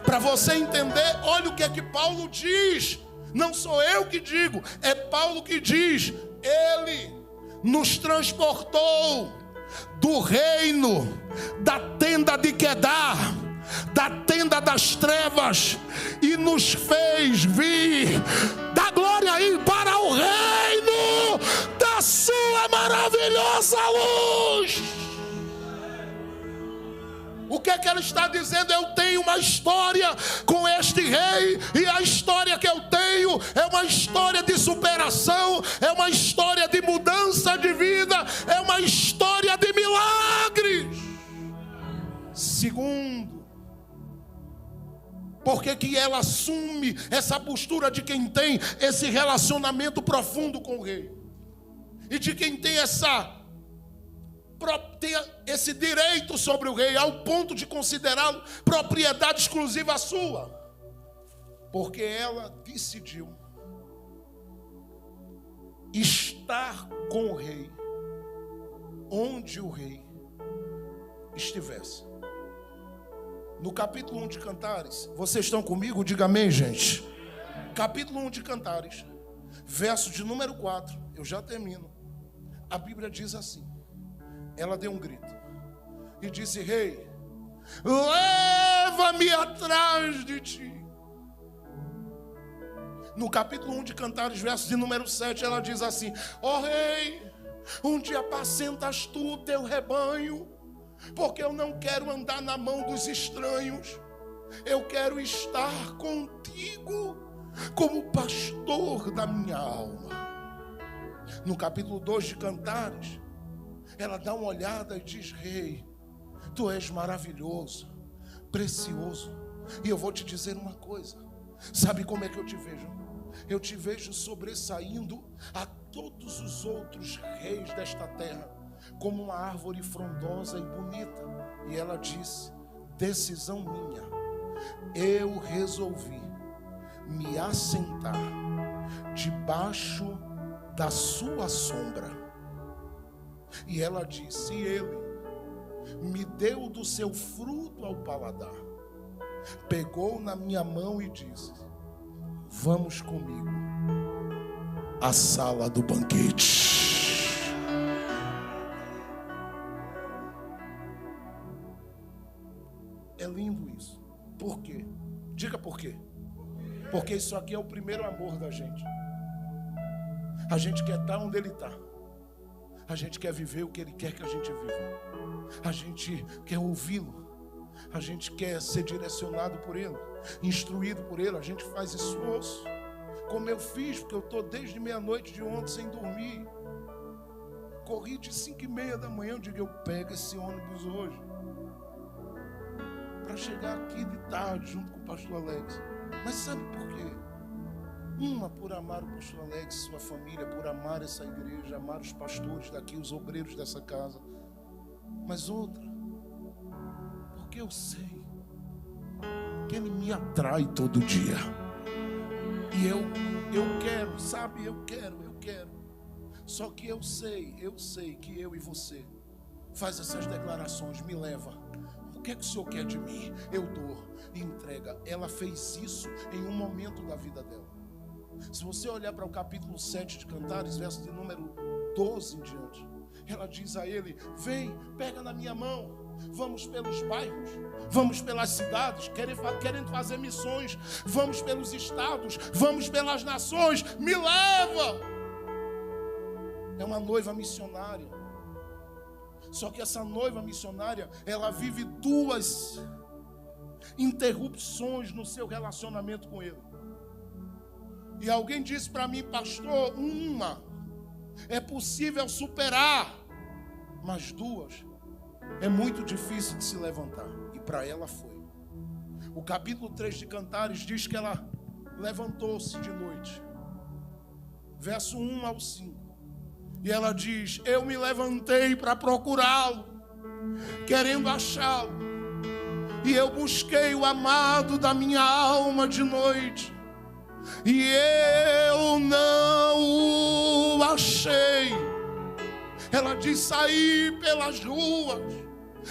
Para você entender, olha o que é que Paulo diz. Não sou eu que digo, é Paulo que diz. Ele nos transportou do reino da tenda de Quedar, da tenda das trevas, e nos fez vir da glória aí para o reino da sua maravilhosa luz. O que é que ela está dizendo? Eu tenho uma história com este rei, e a história que eu tenho é uma história de superação, é uma história de mudança de vida, é uma história de milagres. Segundo, por que ela assume essa postura de quem tem esse relacionamento profundo com o rei? E de quem tem esse direito sobre o rei, ao ponto de considerá-lo propriedade exclusiva sua? Porque ela decidiu estar com o rei onde o rei estivesse. No capítulo 1 de Cantares, vocês estão comigo? Diga amém, gente. Capítulo 1 de Cantares, verso de número 4, eu já termino. A Bíblia diz assim: ela deu um grito e disse: rei, leva-me atrás de ti. No capítulo 1 de Cantares, verso de número 7, ela diz assim: ó rei, onde apacentas tu o teu rebanho? Porque eu não quero andar na mão dos estranhos, eu quero estar contigo como pastor da minha alma. No capítulo 2 de Cantares, ela dá uma olhada e diz: rei, tu és maravilhoso, precioso. E eu vou te dizer uma coisa. Sabe como é que eu te vejo? Eu te vejo sobressaindo a todos os outros reis desta terra, como uma árvore frondosa e bonita. E ela diz: decisão minha, eu resolvi me assentar debaixo da sua sombra. E ela disse: ele me deu do seu fruto ao paladar, pegou na minha mão e disse: vamos comigo à sala do banquete. É lindo isso. Por quê? Diga por quê. Porque isso aqui é o primeiro amor da gente. A gente quer estar onde ele está. A gente quer viver o que ele quer que a gente viva. A gente quer ouvi-lo. A gente quer ser direcionado por ele, instruído por ele. A gente faz esforço, como eu fiz, porque eu estou desde meia-noite de ontem sem dormir. Corri de 5h30 da manhã. Eu digo: eu pego esse ônibus hoje para chegar aqui de tarde junto com o pastor Alex. Mas sabe por quê? Uma, por amar o pastor Alex, sua família, por amar essa igreja, amar os pastores daqui, os obreiros dessa casa. Mas outra, porque eu sei que ele me atrai todo dia. E eu quero, sabe, eu quero. Só que eu sei que eu e você faz essas declarações: me leva. O que é que o Senhor quer de mim? Eu dou e entrega. Ela fez isso em um momento da vida dela. Se você olhar para o capítulo 7 de Cantares, verso de número 12 em diante, ela diz a ele: vem, pega na minha mão, vamos pelos bairros, vamos pelas cidades, querendo fazer missões, vamos pelos estados, vamos pelas nações, me leva. É uma noiva missionária. Só que essa noiva missionária, ela vive duas interrupções no seu relacionamento com ele. E alguém disse para mim: pastor, uma é possível superar, mas duas é muito difícil de se levantar. E para ela foi. O capítulo 3 de Cantares diz que ela levantou-se de noite, verso 1 ao 5. E ela diz: eu me levantei para procurá-lo, querendo achá-lo. E eu busquei o amado da minha alma de noite, e eu não o achei. Ela diz: saí pelas ruas,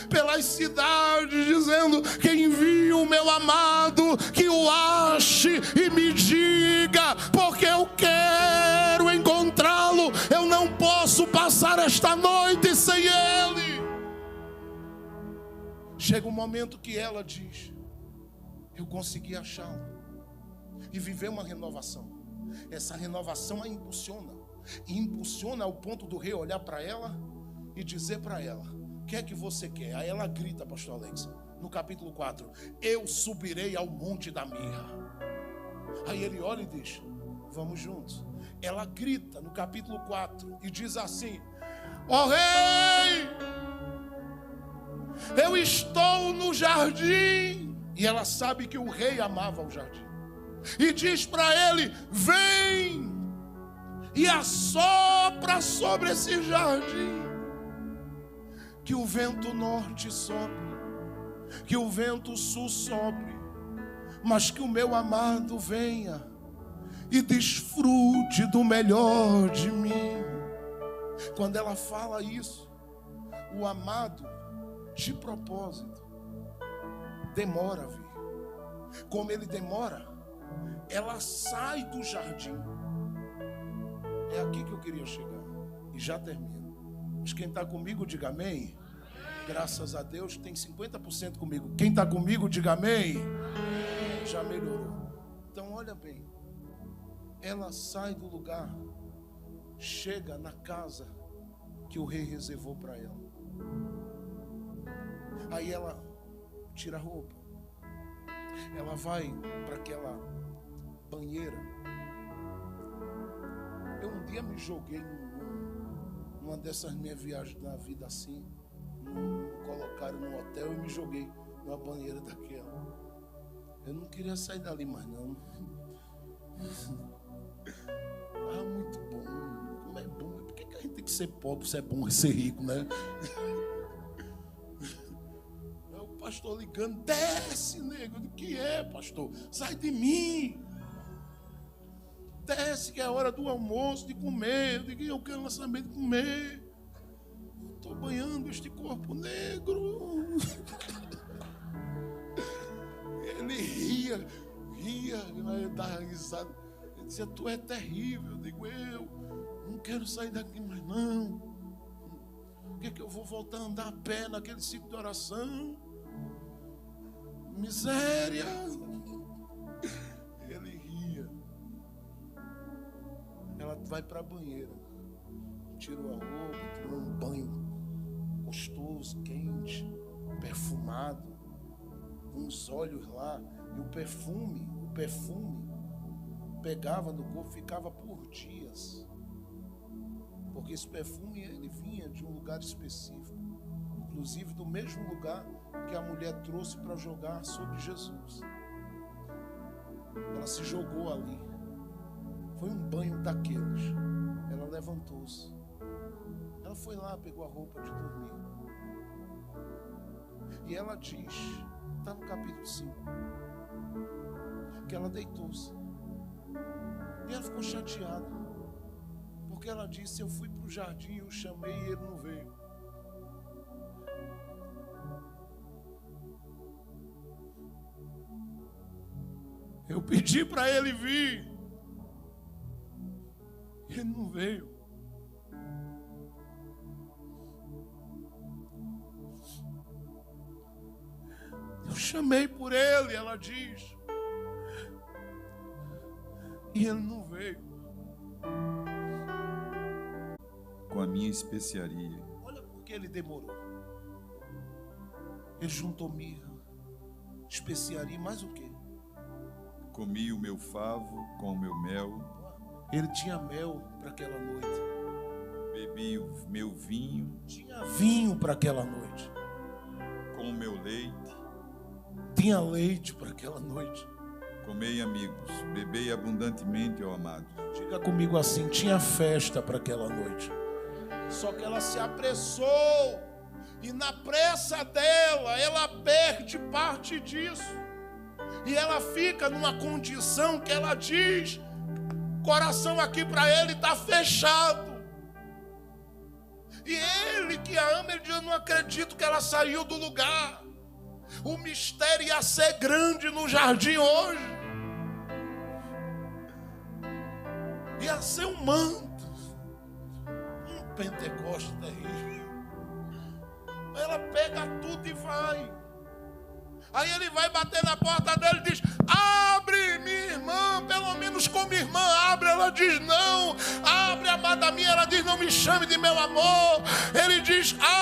pelas cidades, dizendo: quem viu o meu amado, que o ache e me diga, porque eu quero encontrá-lo. Eu não posso passar esta noite sem ele. Chega um momento que ela diz: eu consegui achá-lo, e viver uma renovação. Essa renovação a impulsiona, e impulsiona ao ponto do rei olhar para ela e dizer para ela: o que é que você quer? Aí ela grita, pastor Alex, no capítulo 4: eu subirei ao monte da mirra. Aí ele olha e diz: vamos juntos. Ela grita no capítulo 4 e diz assim: ó rei, eu estou no jardim. E ela sabe que o rei amava o jardim, e diz para ele: vem e assopra sobre esse jardim, que o vento norte sopre, que o vento sul sopre, mas que o meu amado venha e desfrute do melhor de mim. Quando ela fala isso, o amado, de propósito, demora a vir. Como ele demora, ela sai do jardim. É aqui que eu queria chegar, e já termino. Mas quem está comigo, diga amém. Graças a Deus tem 50% comigo. Quem está comigo, diga amém. Já melhorou. Então olha bem, ela sai do lugar, chega na casa que o rei reservou para ela. Aí ela tira a roupa, ela vai para aquela banheira. Eu um dia me joguei numa dessas minhas viagens na vida assim, me colocaram no hotel e me joguei numa banheira daquela. Eu não queria sair dali mais não. Ah, muito bom. Como é bom. Por que a gente tem que ser pobre se é bom ser rico, né? O pastor ligando: desce, nego. O que é, pastor? Sai de mim. Desce, que é a hora do almoço, de comer. Eu digo: eu quero saber de comer. Estou banhando este corpo negro. Ele ria, dava risada. Ele dizia: tu é terrível. Eu digo: eu não quero sair daqui mais não. Por que eu vou voltar a andar a pé naquele ciclo de oração? Miséria. Ele ria. Ela vai para a banheira, tirou a roupa, tomou um banho gostoso, quente, perfumado, com os olhos lá, e o perfume pegava no corpo, ficava por dias, porque esse perfume ele vinha de um lugar específico, inclusive do mesmo lugar que a mulher trouxe para jogar sobre Jesus. Ela se jogou ali, foi um banho daqueles. Ela levantou-se, ela foi lá, pegou a roupa de dormir, e ela diz, está no capítulo 5, que ela deitou-se. E ela ficou chateada, porque ela disse: eu fui para o jardim, eu chamei e ele não veio. Eu pedi para ele vir, ele não veio. Eu chamei por ele, ela diz, e ele não veio. Com a minha especiaria. Olha por que ele demorou. Ele juntou mirra, especiaria, mais o quê? Comi o meu favo com o meu mel. Ele tinha mel para aquela noite. Bebi o meu vinho. Tinha vinho para aquela noite. Com o meu leite. Tinha leite para aquela noite. Comei, amigos, bebei abundantemente, ó amado. Diga comigo assim: tinha festa para aquela noite. Só que ela se apressou, e na pressa dela, ela perde parte disso. E ela fica numa condição que ela diz: coração aqui para ele está fechado. E ele que a ama, ele diz: eu não acredito que ela saiu do lugar. O mistério ia ser grande no jardim hoje. Ia ser um manto, um Pentecostes terrível. Ela pega tudo e vai. Aí ele vai bater na porta dele e diz: abre, minha irmã, pelo menos como irmã, abre. Ela diz: não. Abre, amada minha. Ela diz: não me chame de meu amor. Ele diz: abre.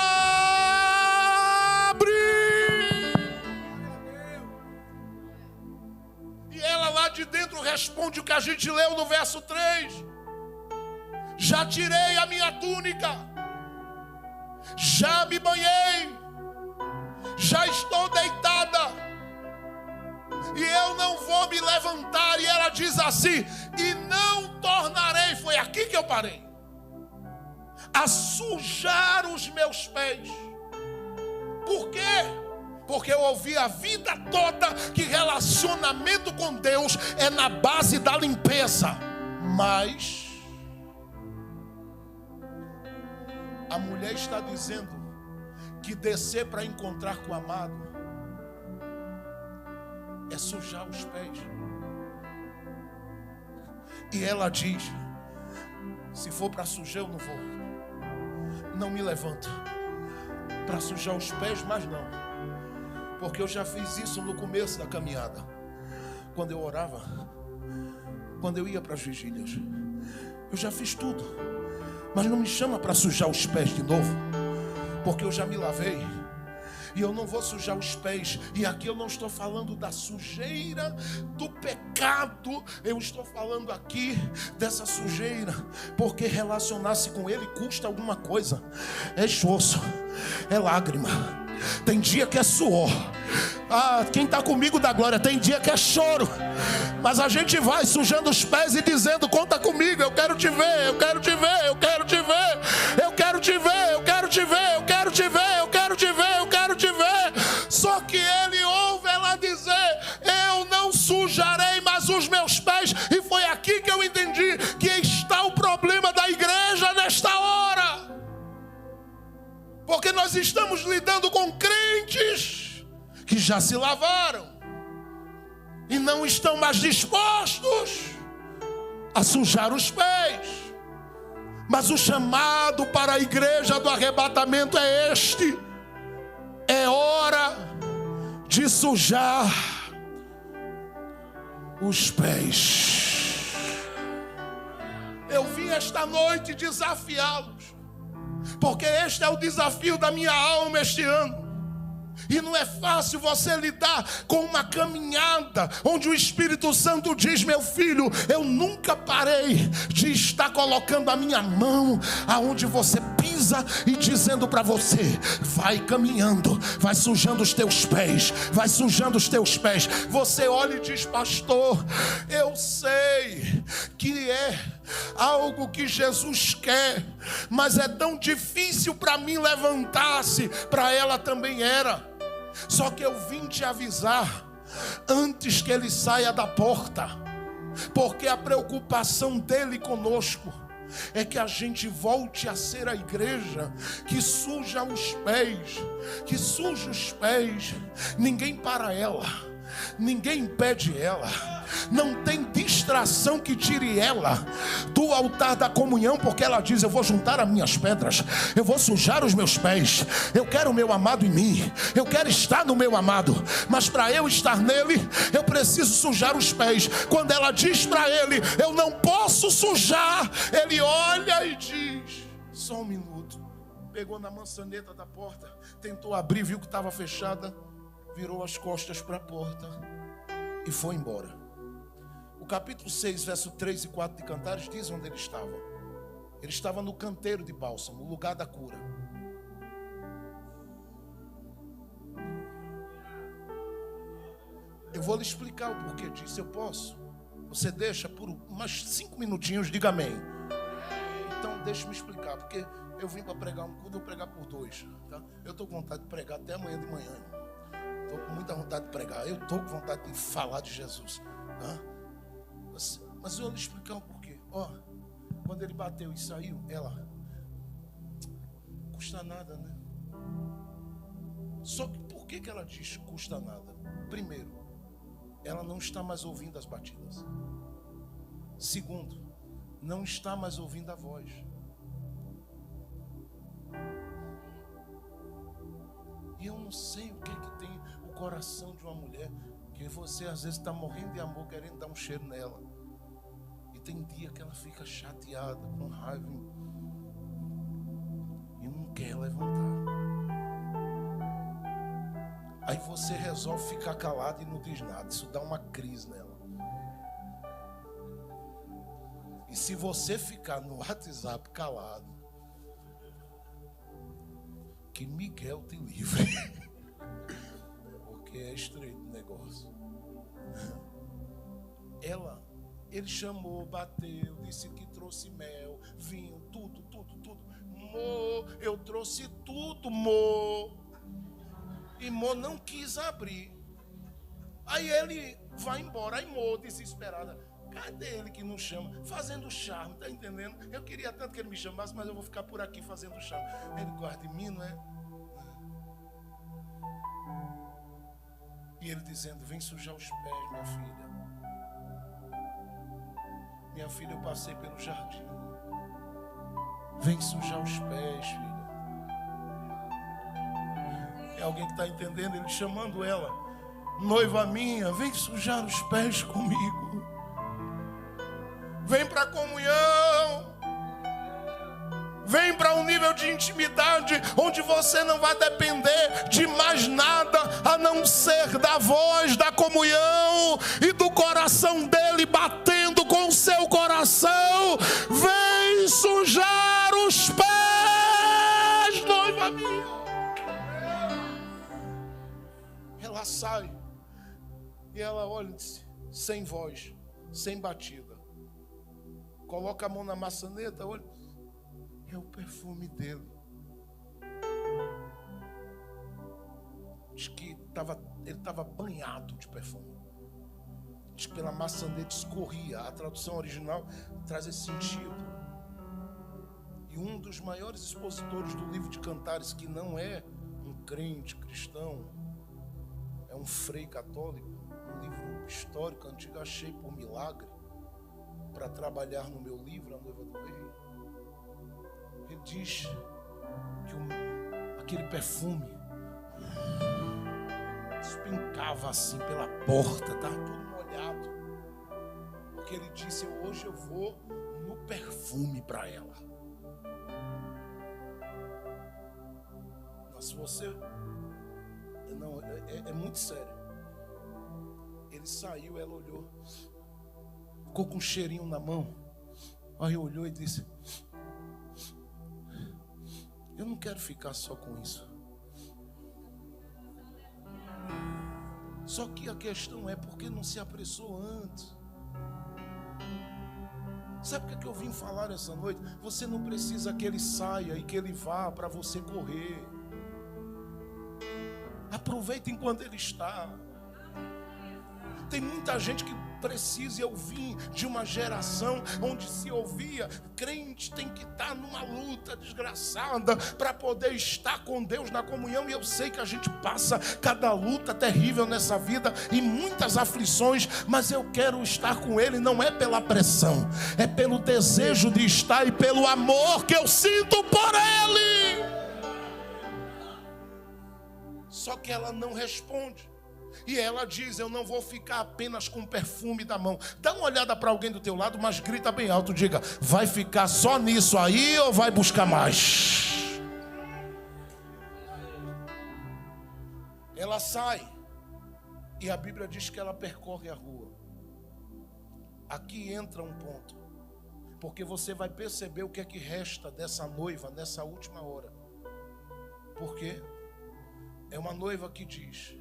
E ela lá de dentro responde o que a gente leu no verso 3. Já tirei a minha túnica, já me banhei, já estou deitada, e eu não vou me levantar. E ela diz assim: e não tornarei, foi aqui que eu parei, a sujar os meus pés. Por quê? Porque eu ouvi a vida toda que relacionamento com Deus é na base da limpeza. Mas a mulher está dizendo que descer para encontrar com o amado é sujar os pés. E ela diz: se for para sujar, eu não vou. Não me levanto para sujar os pés, mas não. Porque eu já fiz isso no começo da caminhada. Quando eu orava, quando eu ia para as vigílias, eu já fiz tudo. Mas não me chama para sujar os pés de novo, porque eu já me lavei. E eu não vou sujar os pés. E aqui eu não estou falando da sujeira do pecado. Eu estou falando aqui dessa sujeira, porque relacionar-se com Ele custa alguma coisa. É esforço, é lágrima. Tem dia que é suor. Quem está comigo dá glória. Tem dia que é choro. Mas a gente vai sujando os pés e dizendo: conta comigo, eu quero te ver, eu quero te ver, eu quero te ver, eu quero te ver, eu quero te ver, eu quero te ver, eu quero te ver, eu quero te ver. Só que ele ouve ela dizer: eu não sujarei mais os meus pés. E foi aqui que eu entendi que está o problema da igreja nesta hora. Porque nós estamos lidando com crentes que já se lavaram e não estão mais dispostos a sujar os pés. Mas o chamado para a igreja do arrebatamento é este: é hora de sujar os pés. Eu vim esta noite desafiá-los, porque este é o desafio da minha alma este ano. E não é fácil você lidar com uma caminhada onde o Espírito Santo diz: meu filho, eu nunca parei de estar colocando a minha mão aonde você pisa e dizendo para você: vai caminhando, vai sujando os teus pés, vai sujando os teus pés. Você olha e diz: pastor, eu sei que é algo que Jesus quer, mas é tão difícil para mim levantar-se. Para ela também era. Só que eu vim te avisar antes que ele saia da porta, porque a preocupação dele conosco é que a gente volte a ser a igreja que suja os pés, que suja os pés. Ninguém para ela, ninguém impede ela, não tem distração que tire ela do altar da comunhão, porque ela diz: eu vou juntar as minhas pedras, eu vou sujar os meus pés, eu quero o meu amado em mim, eu quero estar no meu amado, mas para eu estar nele, eu preciso sujar os pés. Quando ela diz para ele: eu não posso sujar, ele olha e diz: só um minuto. Pegou na maçaneta da porta, tentou abrir, viu que estava fechada, virou as costas para a porta e foi embora. O capítulo 6, verso 3 e 4 de Cantares diz onde ele estava. Ele estava no canteiro de bálsamo, o lugar da cura. Eu vou lhe explicar o porquê disso. Eu posso? Você deixa por umas 5 minutinhos, diga amém. Então deixa-me explicar, porque eu vim para pregar um culto, vou pregar por 2, tá? Eu estou com vontade de pregar até amanhã de manhã. Estou com muita vontade de pregar. Eu estou com vontade de falar de Jesus, tá? Mas eu vou lhe explicar o porquê. Quando ele bateu e saiu, ela custa nada, né? Só que por que ela diz custa nada? Primeiro, ela não está mais ouvindo as batidas. Segundo, não está mais ouvindo a voz. E eu não sei o que tem o coração de uma mulher que você às vezes está morrendo de amor, querendo dar um cheiro nela. E tem dia que ela fica chateada, com raiva e não quer levantar. Aí você resolve ficar calado e não diz nada. Isso dá uma crise nela. E se você ficar no WhatsApp calado, que Miguel te livre. Porque é estreito o negócio. Ele chamou, bateu, disse que trouxe mel, vinho, tudo. Mo, eu trouxe tudo, Mo. E Mo não quis abrir. Aí ele vai embora. Aí Mo, desesperada, cadê ele que não chama? Fazendo charme, tá entendendo? Eu queria tanto que ele me chamasse, mas eu vou ficar por aqui fazendo charme. Ele gosta de mim, não é? E ele dizendo, vem sujar os pés, minha filha. Minha filha, eu passei pelo jardim. Vem sujar os pés, filha. É alguém que está entendendo? Ele chamando ela, noiva minha, vem sujar os pés comigo. Vem para a comunhão. Vem para um nível de intimidade onde você não vai depender de mais nada a não ser da voz, da comunhão e do coração dele batendo com o seu coração. Vem sujar os pés, noiva minha. Ela sai e ela olha, sem voz, sem batida. Coloca a mão na maçaneta, olha. É o perfume dele. Diz que ele estava banhado de perfume. Diz que pela maçaneta escorria. A tradução original traz esse sentido. E um dos maiores expositores do livro de Cantares, que não é um crente cristão, é um frei católico, um livro histórico antigo, achei por milagre, para trabalhar no meu livro, A Noiva do Rei. Ele diz que aquele perfume despencava assim pela porta, estava todo molhado. Porque ele disse, hoje eu vou no perfume para ela. Mas se você... Não, é muito sério. Ele saiu, ela olhou. Ficou com um cheirinho na mão. Aí olhou e disse... Eu não quero ficar só com isso. Só que a questão é porque não se apressou antes. Sabe o que eu vim falar essa noite? Você não precisa que ele saia e que ele vá para você correr. Aproveita enquanto ele está. Tem muita gente que precisa, eu vim de uma geração onde se ouvia, crente tem que estar numa luta desgraçada para poder estar com Deus na comunhão. E eu sei que a gente passa cada luta terrível nessa vida e muitas aflições, mas eu quero estar com Ele, não é pela pressão, é pelo desejo de estar e pelo amor que eu sinto por Ele. Só que ela não responde. E ela diz, eu não vou ficar apenas com o perfume da mão. Dá uma olhada para alguém do teu lado, mas grita bem alto, diga, vai ficar só nisso aí ou vai buscar mais? Ela sai. E a Bíblia diz que ela percorre a rua. Aqui entra um ponto. Porque você vai perceber o que é que resta dessa noiva nessa última hora. Porque é uma noiva que diz,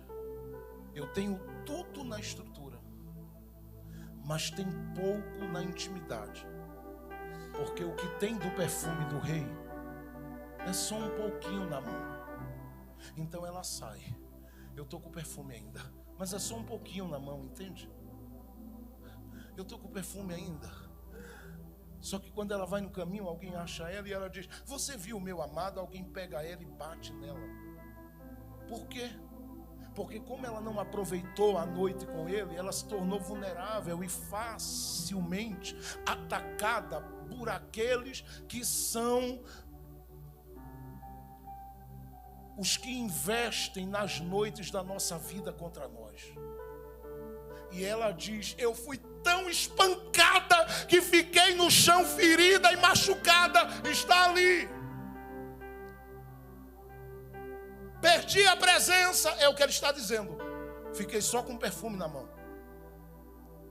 eu tenho tudo na estrutura, mas tem pouco na intimidade. Porque o que tem do perfume do rei é só um pouquinho na mão. Então ela sai. Eu estou com o perfume ainda, mas é só um pouquinho na mão, entende? Eu estou com o perfume ainda, Só que quando ela vai no caminho, alguém acha ela e ela diz: você viu o meu amado? Alguém pega ela e bate nela. Por quê? Porque como ela não aproveitou a noite com ele, ela se tornou vulnerável e facilmente atacada por aqueles que são os que investem nas noites da nossa vida contra nós. E ela diz: eu fui tão espancada que fiquei no chão ferida e machucada. Está ali. Perdi a presença, é o que ele está dizendo. Fiquei só com perfume na mão.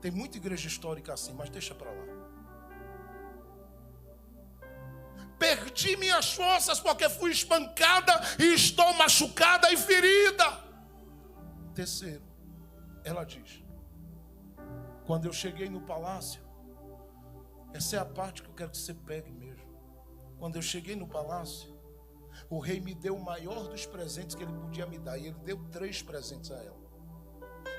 Tem muita igreja histórica assim, mas deixa para lá. Perdi minhas forças porque fui espancada e estou machucada e ferida. Terceiro, ela diz: quando eu cheguei no palácio, essa é a parte que eu quero que você pegue mesmo. Quando eu cheguei no palácio, o rei me deu o maior dos presentes que ele podia me dar. E ele deu 3 presentes a ela.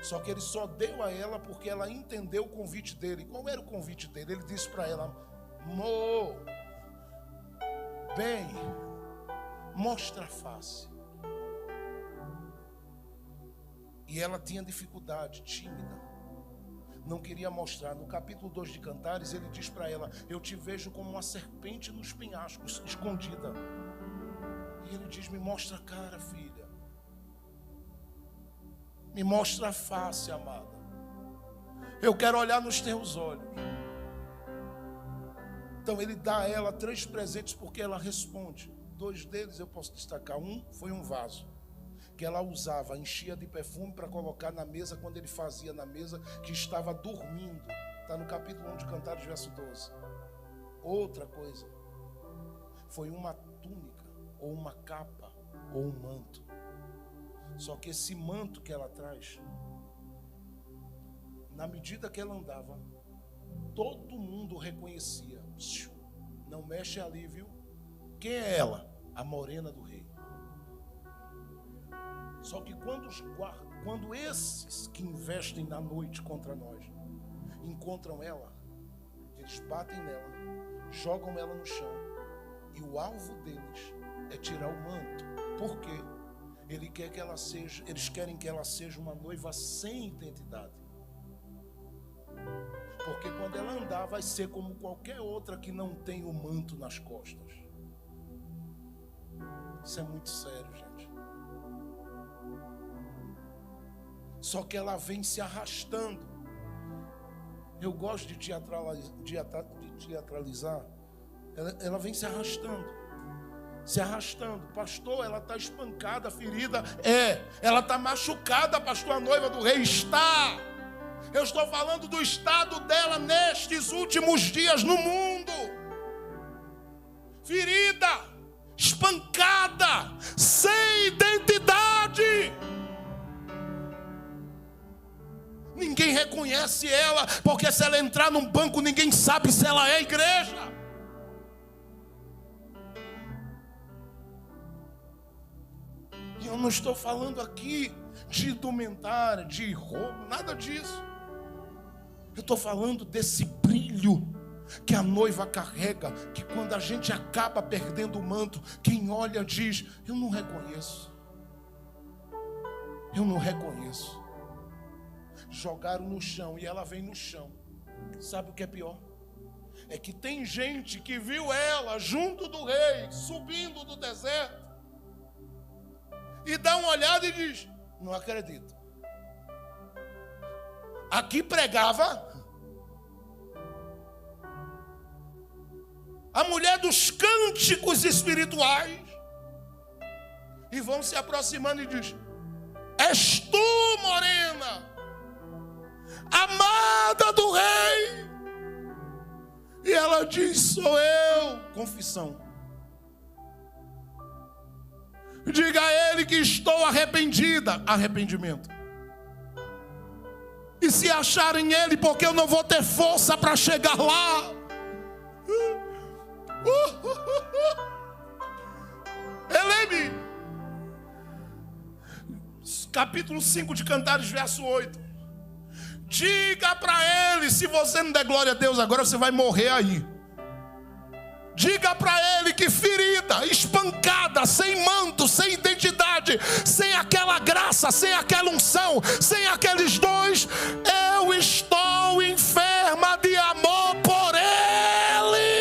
Só que ele só deu a ela porque ela entendeu o convite dele. Qual era o convite dele? Ele disse para ela: bem, mostra a face. E ela tinha dificuldade, tímida, não queria mostrar. No capítulo 2 de Cantares, ele diz para ela: eu te vejo como uma serpente nos penhascos, escondida. E ele diz: me mostra a cara, filha. Me mostra a face, amada. Eu quero olhar nos teus olhos. Então ele dá a ela 3 presentes porque ela responde. 2 deles eu posso destacar. Um foi um vaso que ela usava, enchia de perfume para colocar na mesa quando ele fazia na mesa, que estava dormindo. Está no capítulo 1 de Cantares, verso 12. Outra coisa foi uma túnica, ou uma capa, ou um manto. Só que esse manto que ela traz, na medida que ela andava, todo mundo reconhecia. Não mexe ali, viu? Quem é ela? A morena do rei. Só que quando esses que investem na noite contra nós encontram ela, eles batem nela, jogam ela no chão, e o alvo deles é tirar o manto. Por quê? Eles querem que ela seja uma noiva sem identidade. Porque quando ela andar, vai ser como qualquer outra que não tem o manto nas costas. Isso é muito sério, gente. Só que ela vem se arrastando. Eu gosto de teatralizar. Ela vem se arrastando. Se arrastando. Pastor, ela está espancada, ferida. Ela está machucada, pastor. A noiva do rei está. Eu estou falando do estado dela nestes últimos dias no mundo. Ferida, espancada, sem identidade. Ninguém reconhece ela, porque se ela entrar num banco, ninguém sabe se ela é igreja. E eu não estou falando aqui de indumentária, de roubo, nada disso. Eu estou falando desse brilho que a noiva carrega, que quando a gente acaba perdendo o manto, quem olha diz: eu não reconheço. Eu não reconheço. Jogaram no chão e ela vem no chão. Sabe o que é pior? É que tem gente que viu ela junto do rei, subindo do deserto, e dá uma olhada e diz: não acredito. Aqui pregava a mulher dos cânticos espirituais, e vão se aproximando e diz: és tu, morena, amada do rei. E ela diz: sou eu. Confissão. Diga a ele que estou arrependida. Arrependimento. E se acharem ele, porque eu não vou ter força para chegar lá. Eleme, capítulo 5 de Cantares, verso 8. Diga para ele: se você não der glória a Deus agora, você vai morrer aí. Diga para ele que ferida, espancada, sem manto, sem identidade, sem aquela graça, sem aquela unção, sem aqueles dons, eu estou enferma de amor por ele.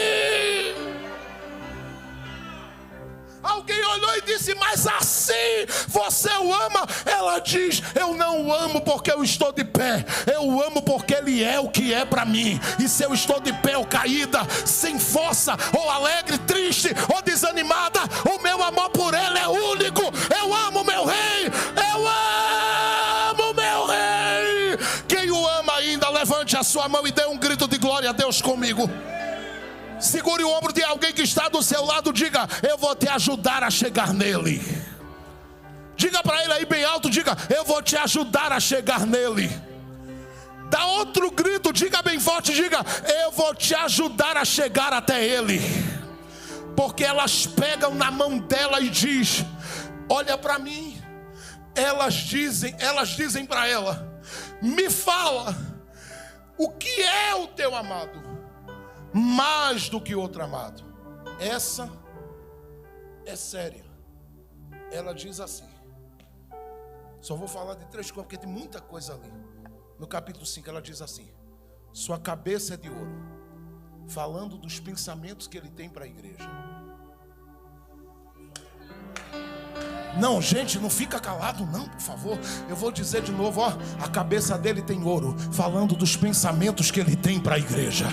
Alguém olhou e disse: mas assim você o ama? Ela diz: eu não o amo porque eu estou de pé, eu o amo porque ele é o que é para mim. E se eu estou de pé ou caída, sem força, ou alegre, triste, ou desanimada, o meu amor por ele é único. Eu amo meu rei, eu amo meu rei. Quem o ama ainda, levante a sua mão e dê um grito de glória a Deus comigo. Segure o ombro de alguém que está do seu lado, diga: eu vou te ajudar a chegar nele. Diga para ele aí bem alto, diga: eu vou te ajudar a chegar nele. Dá outro grito, diga bem forte, diga: eu vou te ajudar a chegar até ele. Porque elas pegam na mão dela e diz: olha para mim. Elas dizem para ela: me fala, o que é o teu amado? Mais do que outro amado. Essa é séria. Ela diz assim. Só vou falar de 3 coisas, porque tem muita coisa ali. No capítulo 5 ela diz assim: sua cabeça é de ouro. Falando dos pensamentos que ele tem para a igreja. Não, gente, não fica calado não, por favor. Eu vou dizer de novo, ó. A cabeça dele tem ouro. Falando dos pensamentos que ele tem para a igreja.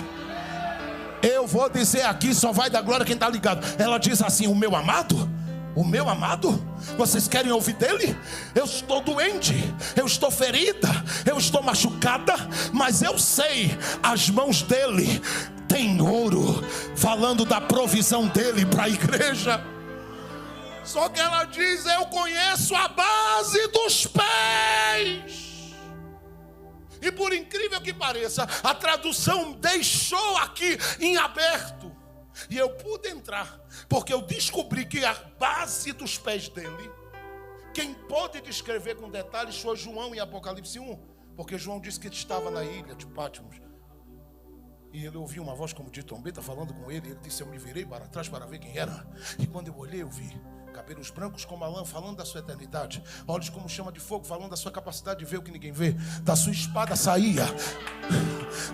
Eu vou dizer aqui, só vai dar glória quem está ligado. Ela diz assim: o meu amado? O meu amado? Vocês querem ouvir dele? Eu estou doente, eu estou ferida, eu estou machucada, mas eu sei, as mãos dele têm ouro. Falando da provisão dele para a igreja. Só que ela diz: eu conheço a base dos pés. E por incrível que pareça, a tradução deixou aqui em aberto. E eu pude entrar, porque eu descobri que a base dos pés dele, quem pode descrever com detalhes foi João em Apocalipse 1. Porque João disse que estava na ilha de Patmos. E ele ouviu uma voz como de trombeta falando com ele. E ele disse: eu me virei para trás para ver quem era. E quando eu olhei, eu vi cabelos brancos como a lã, falando da sua eternidade. Olhos como chama de fogo, falando da sua capacidade de ver o que ninguém vê. Da sua espada saía,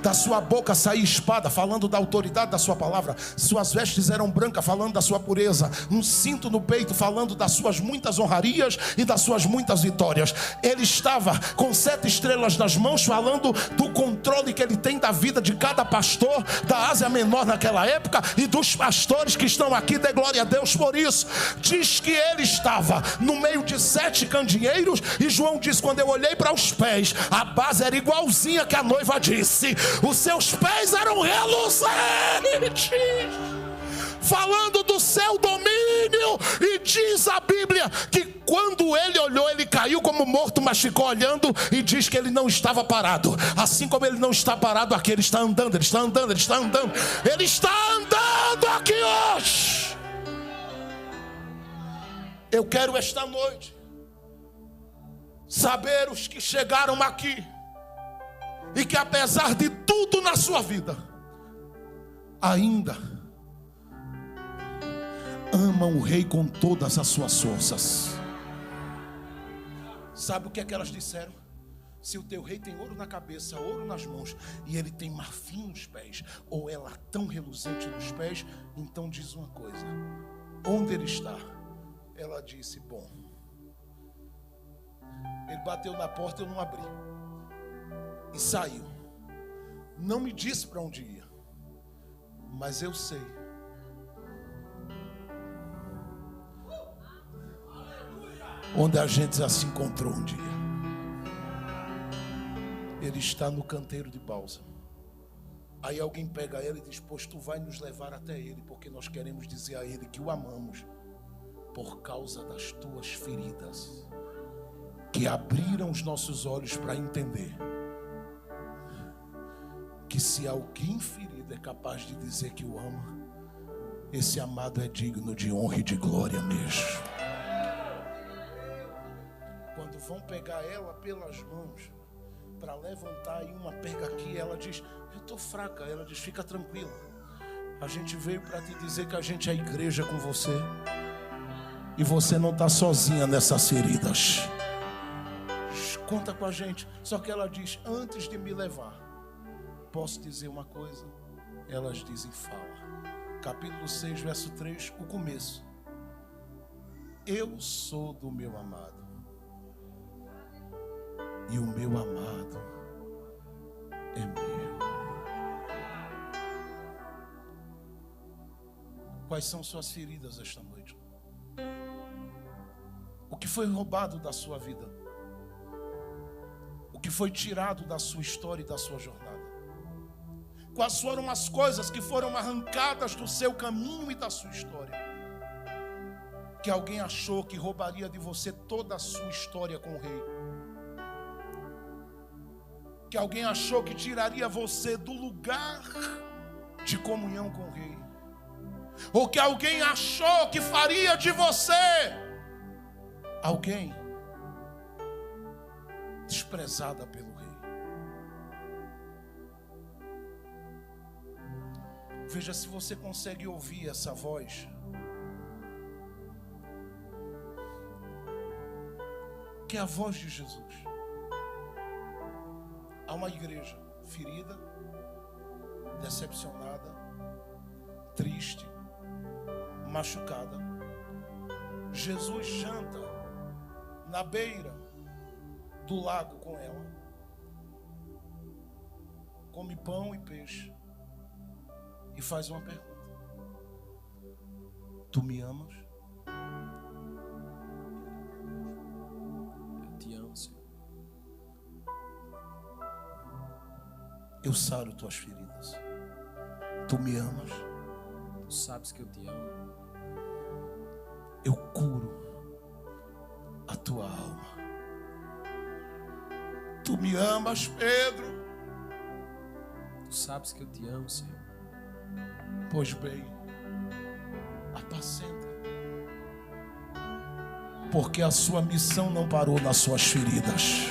da sua boca saía espada, falando da autoridade da sua palavra. Suas vestes eram brancas, falando da sua pureza. Um cinto no peito, falando das suas muitas honrarias e das suas muitas vitórias. Ele estava com 7 estrelas nas mãos, falando do controle que ele tem da vida de cada pastor da Ásia Menor naquela época e dos pastores que estão aqui. Dê glória a Deus por isso. Diz que ele estava no meio de 7 candeeiros. E João diz: quando eu olhei para os pés, a base era igualzinha que a noiva disse. Os seus pés eram reluzentes, falando do seu domínio. E diz a Bíblia que quando ele olhou, ele caiu como morto, mas ficou olhando. E diz que ele não estava parado. Assim como ele não está parado aqui, ele está andando, ele está andando, ele está andando. Ele está andando aqui hoje. Eu quero esta noite saber os que chegaram aqui e que apesar de tudo na sua vida ainda amam o rei com todas as suas forças. Sabe o que é que elas disseram? Se o teu rei tem ouro na cabeça, ouro nas mãos, e ele tem marfim nos pés, ou é latão reluzente nos pés, então diz uma coisa: onde ele está? Ela disse: bom, ele bateu na porta, eu não abri, e saiu. Não me disse para onde ia, mas eu sei. Onde a gente já se encontrou um dia. Ele está no canteiro de bálsamo. Aí alguém pega ele e diz: pois tu vai nos levar até ele, porque nós queremos dizer a ele que o amamos por causa das tuas feridas, que abriram os nossos olhos para entender que se alguém ferido é capaz de dizer que o ama, esse amado é digno de honra e de glória mesmo. Quando vão pegar ela pelas mãos para levantar, e uma pega aqui, ela diz: eu estou fraca. Ela diz: fica tranquila, A gente veio para te dizer que a gente é a igreja com você. E você não está sozinha nessas feridas. Conta com a gente. Só que ela diz, antes de me levar, posso dizer uma coisa? Elas dizem, fala. Capítulo 6, verso 3, o começo. Eu sou do meu amado. E o meu amado é meu. Quais são suas feridas esta noite? O que foi roubado da sua vida? O que foi tirado da sua história e da sua jornada? Quais foram as coisas que foram arrancadas do seu caminho e da sua história? Que alguém achou que roubaria de você toda a sua história com o rei. Que alguém achou que tiraria você do lugar de comunhão com o rei. Ou que alguém achou que faria de você alguém desprezada pelo rei. Veja se você consegue ouvir essa voz. Que é a voz de Jesus. Há uma igreja ferida, decepcionada, triste, machucada. Jesus janta na beira do lago com ela. Come pão e peixe. E faz uma pergunta. Tu me amas? Eu te amo, Senhor. Eu saro tuas feridas. Tu me amas? Tu sabes que eu te amo. Eu curo a tua alma. Tu me amas, Pedro? Tu sabes que eu te amo, Senhor. Pois bem, apacenta. Porque a sua missão não parou nas suas feridas.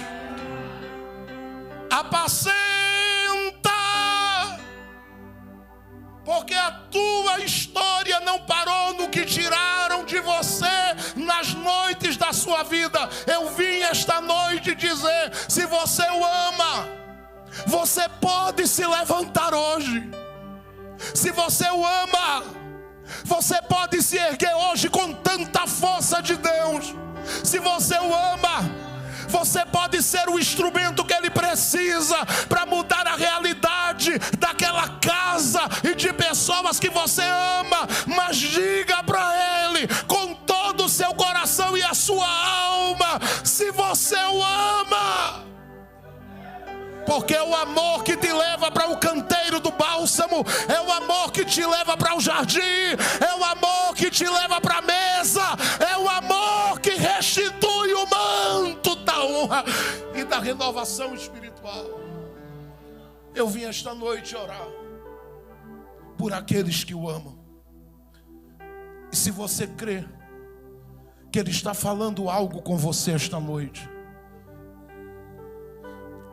Apacenta! Porque a tua história não parou no que tiraram de você nas noites da sua vida. Eu vim esta noite dizer, se você o ama, você pode se levantar hoje. Se você o ama, você pode se erguer hoje com tanta força de Deus. Se você o ama, você pode ser o instrumento que ele precisa para mudar a realidade daquela casa e de pessoas que você ama. Mas diga para ele com todo o seu coração e a sua alma, se você o ama. Porque é o amor que te leva para o canteiro do bálsamo, é o amor que te leva para o jardim, é o amor que te leva para a mesa, é o amor que restitui o manto da honra e da renovação espiritual. Eu vim esta noite orar por aqueles que o amam. E se você crê que ele está falando algo com você esta noite,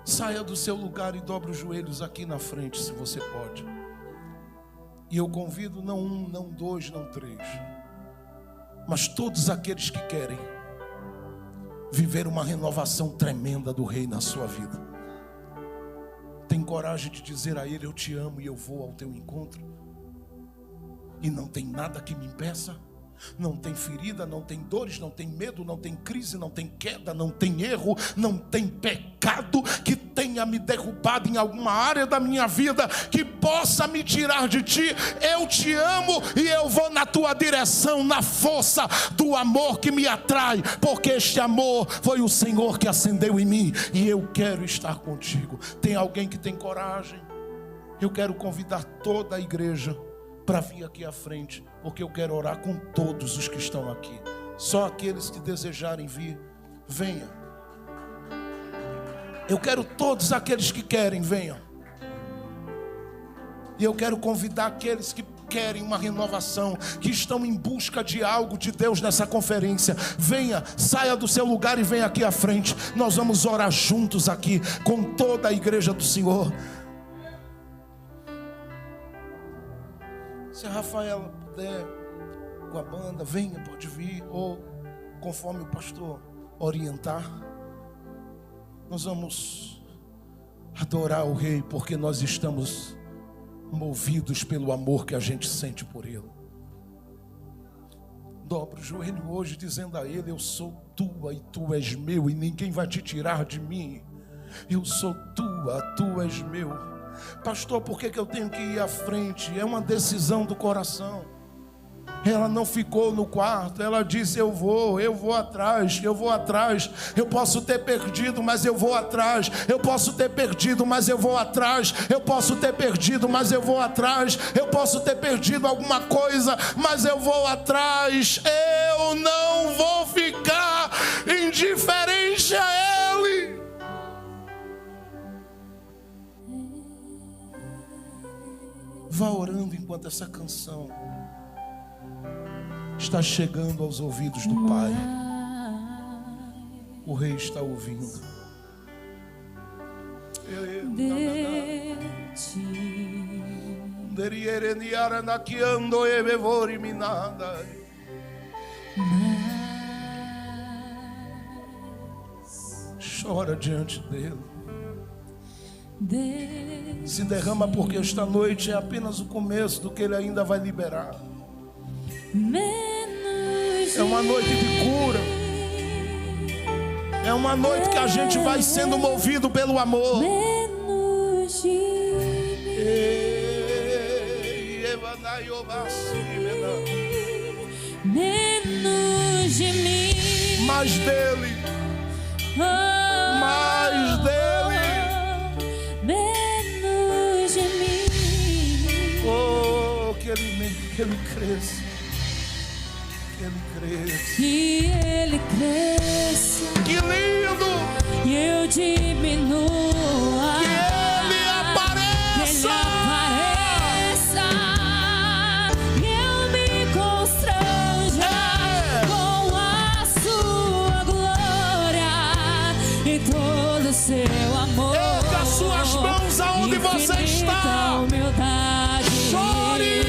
saia do seu lugar e dobre os joelhos aqui na frente, se você pode. E eu convido não um, não dois, não três, mas todos aqueles que querem viver uma renovação tremenda do Rei na sua vida. Tem coragem de dizer a Ele, eu te amo e eu vou ao teu encontro. E não tem nada que me impeça. Não tem ferida, não tem dores, não tem medo, não tem crise, não tem queda, não tem erro, não tem pecado que tenha me derrubado em alguma área da minha vida que possa me tirar de ti. Eu te amo e eu vou na tua direção, na força do amor que me atrai, porque este amor foi o Senhor que acendeu em mim e eu quero estar contigo. Tem alguém que tem coragem? Eu quero convidar toda a igreja para vir aqui à frente, porque eu quero orar com todos os que estão aqui. Só aqueles que desejarem vir, venham. Eu quero todos aqueles que querem, venham. E eu quero convidar aqueles que querem uma renovação, que estão em busca de algo de Deus nessa conferência. Venha, saia do seu lugar e venha aqui à frente. Nós vamos orar juntos aqui com toda a igreja do Senhor. Se a Rafaela puder, com a banda, venha, pode vir. Ou conforme o pastor orientar, nós vamos adorar o Rei, porque nós estamos movidos pelo amor que a gente sente por Ele. Dobra o joelho hoje dizendo a Ele: eu sou tua e tu és meu, e ninguém vai te tirar de mim. Eu sou tua, tu és meu. Pastor, por que eu tenho que ir à frente? É uma decisão do coração. Ela não ficou no quarto, ela disse: eu vou atrás, eu vou atrás. Eu posso ter perdido, mas eu vou atrás. Eu posso ter perdido, mas eu vou atrás. Eu posso ter perdido, mas eu vou atrás. Eu posso ter perdido alguma coisa, mas eu vou atrás. Eu não vou ficar indiferente a Ele. Vá orando enquanto essa canção está chegando aos ouvidos do Pai. O Rei está ouvindo. Chora diante dele. Se derrama, porque esta noite é apenas o começo do que ele ainda vai liberar. É uma noite de cura. É uma noite que a gente vai sendo movido pelo amor. Menos de mim, mais dele, mais dele, menos de mim. oh, que ele cresça. Que ele cresça, que lindo, e eu diminua, que ele apareça, e eu me constranja com a sua glória e todo o seu amor. Erga as suas mãos aonde você está. Humildade, chore,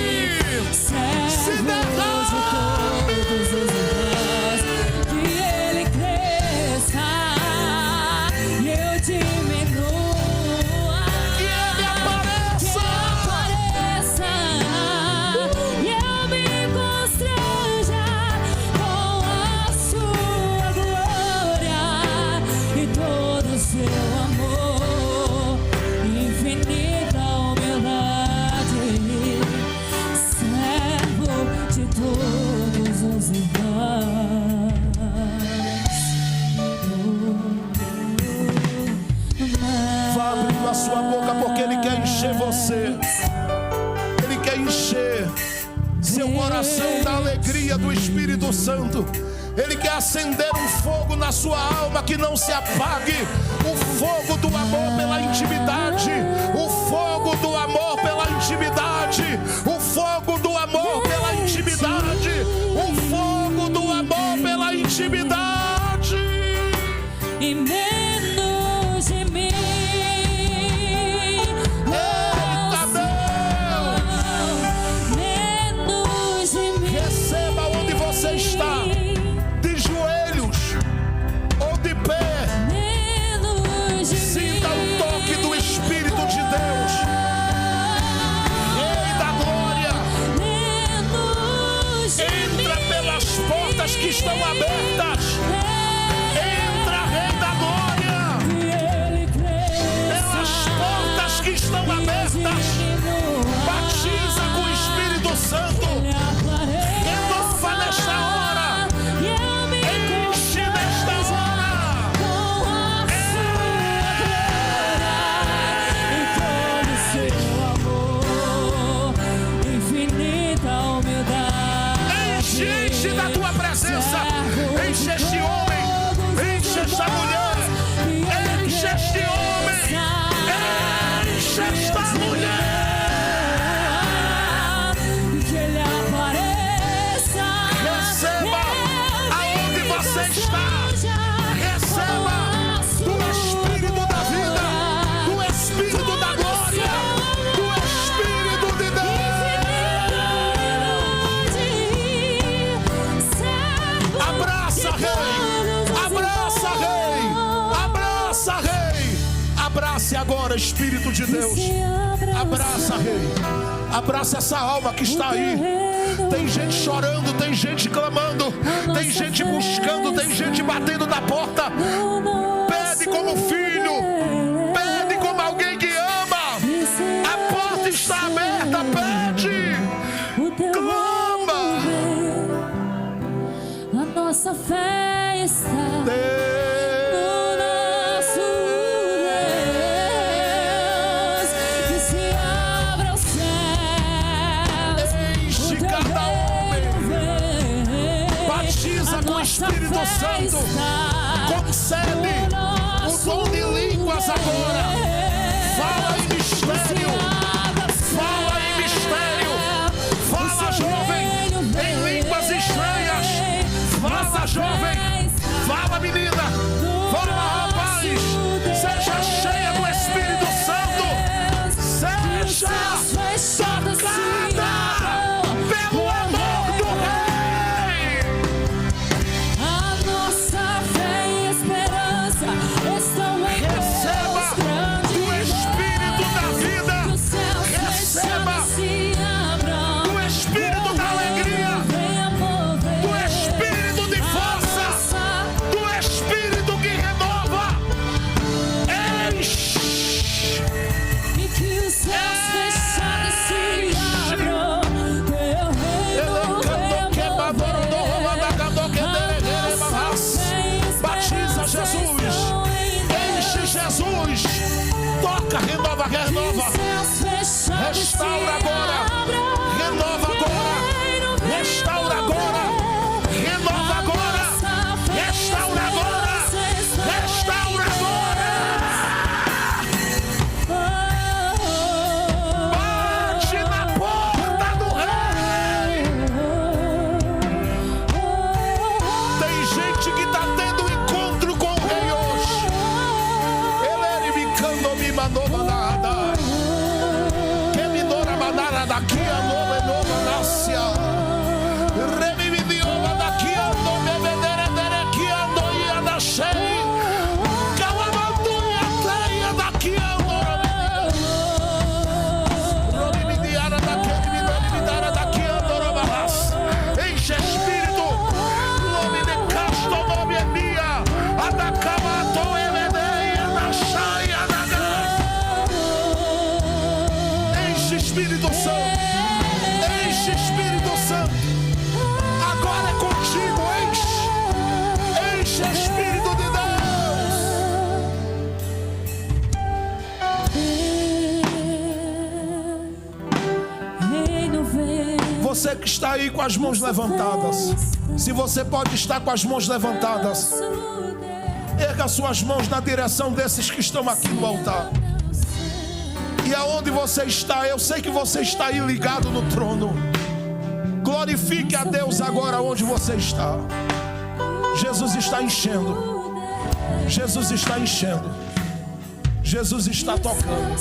se derrame. Ele quer encher seu coração da alegria do Espírito Santo. Ele quer acender um fogo na sua alma que não se apague. O fogo do amor pela intimidade. O fogo do amor pela intimidade. O fogo do amor pela intimidade. O fogo do amor pela intimidade. E menos de mim. Está de joelhos ou de pé, sinta o toque do Espírito de Deus. Rei da glória, entra pelas portas que estão abertas. Entra, Rei da glória, pelas portas que estão abertas. Batiza com o Espírito Santo. Nesta hora, enche nesta hora e todo seu amor, infinita humildade. enche da tua presença, enche Espírito de Deus. Abraça, Rei. Abraça essa alma que está aí. Tem gente chorando, tem gente clamando, tem gente buscando, tem gente batendo na porta. Pede como filho, pede como alguém que ama. A porta está aberta, pede, clama. A nossa fé está no nosso Deus. Que se abra os céus, enche cada homem, batiza com o Espírito Santo, concede o dom de línguas agora. Fala em mistério, fala em mistério, fala jovem em línguas estranhas, fala jovem, fala menina, fala rapaz, seja cheia do Espírito Santo, seja tocada pelo amor do Rei. a nossa fé e esperança estão em Receba Deus grande do Espírito da vida, que os céus receba fechados se abram, do Espírito da alegria, venha mover do Espírito de força, do Espírito que renova. Enche, e que os céus fechados se abram, teu reino venha mover. batiza Jesus, enche Jesus, toca, renova, renova, restaura agora, renova agora, restaura agora, renova agora, restaura agora, restaura agora. Bate na porta do Rei. Tem gente que está tendo encontro com o Rei hoje. Ele me cando, me mandou nada. Que me dora manara daqui a nova nácia. Remi me diola daqui a nome vedere que ando ia da chei. Calamanduia treia daqui a nome. Me diara daquele me dora me dara daqui a nome. Enche Espírito. Nome de casto nome é minha. A da cama tô eledeia da chaia da graça. Enche Espírito Santo. Enche Espírito Santo. Agora é contigo, enche. Enche Espírito de Deus. Reino vem. Você que está aí com as mãos levantadas, se você pode estar com as mãos levantadas, erga suas mãos na direção desses que estão aqui no altar. E aonde você está, eu sei que você está aí ligado no trono. Glorifique a Deus agora onde você está. Jesus está enchendo. Jesus está enchendo. Jesus está tocando.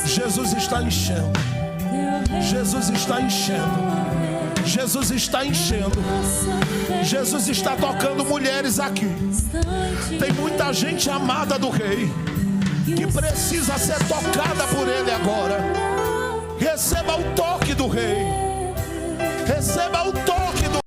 Jesus está enchendo. Jesus está enchendo. Jesus está enchendo. Jesus está tocando mulheres aqui. Tem muita gente amada do Rei que precisa ser tocada por Ele agora. Receba o toque do Rei. Receba o toque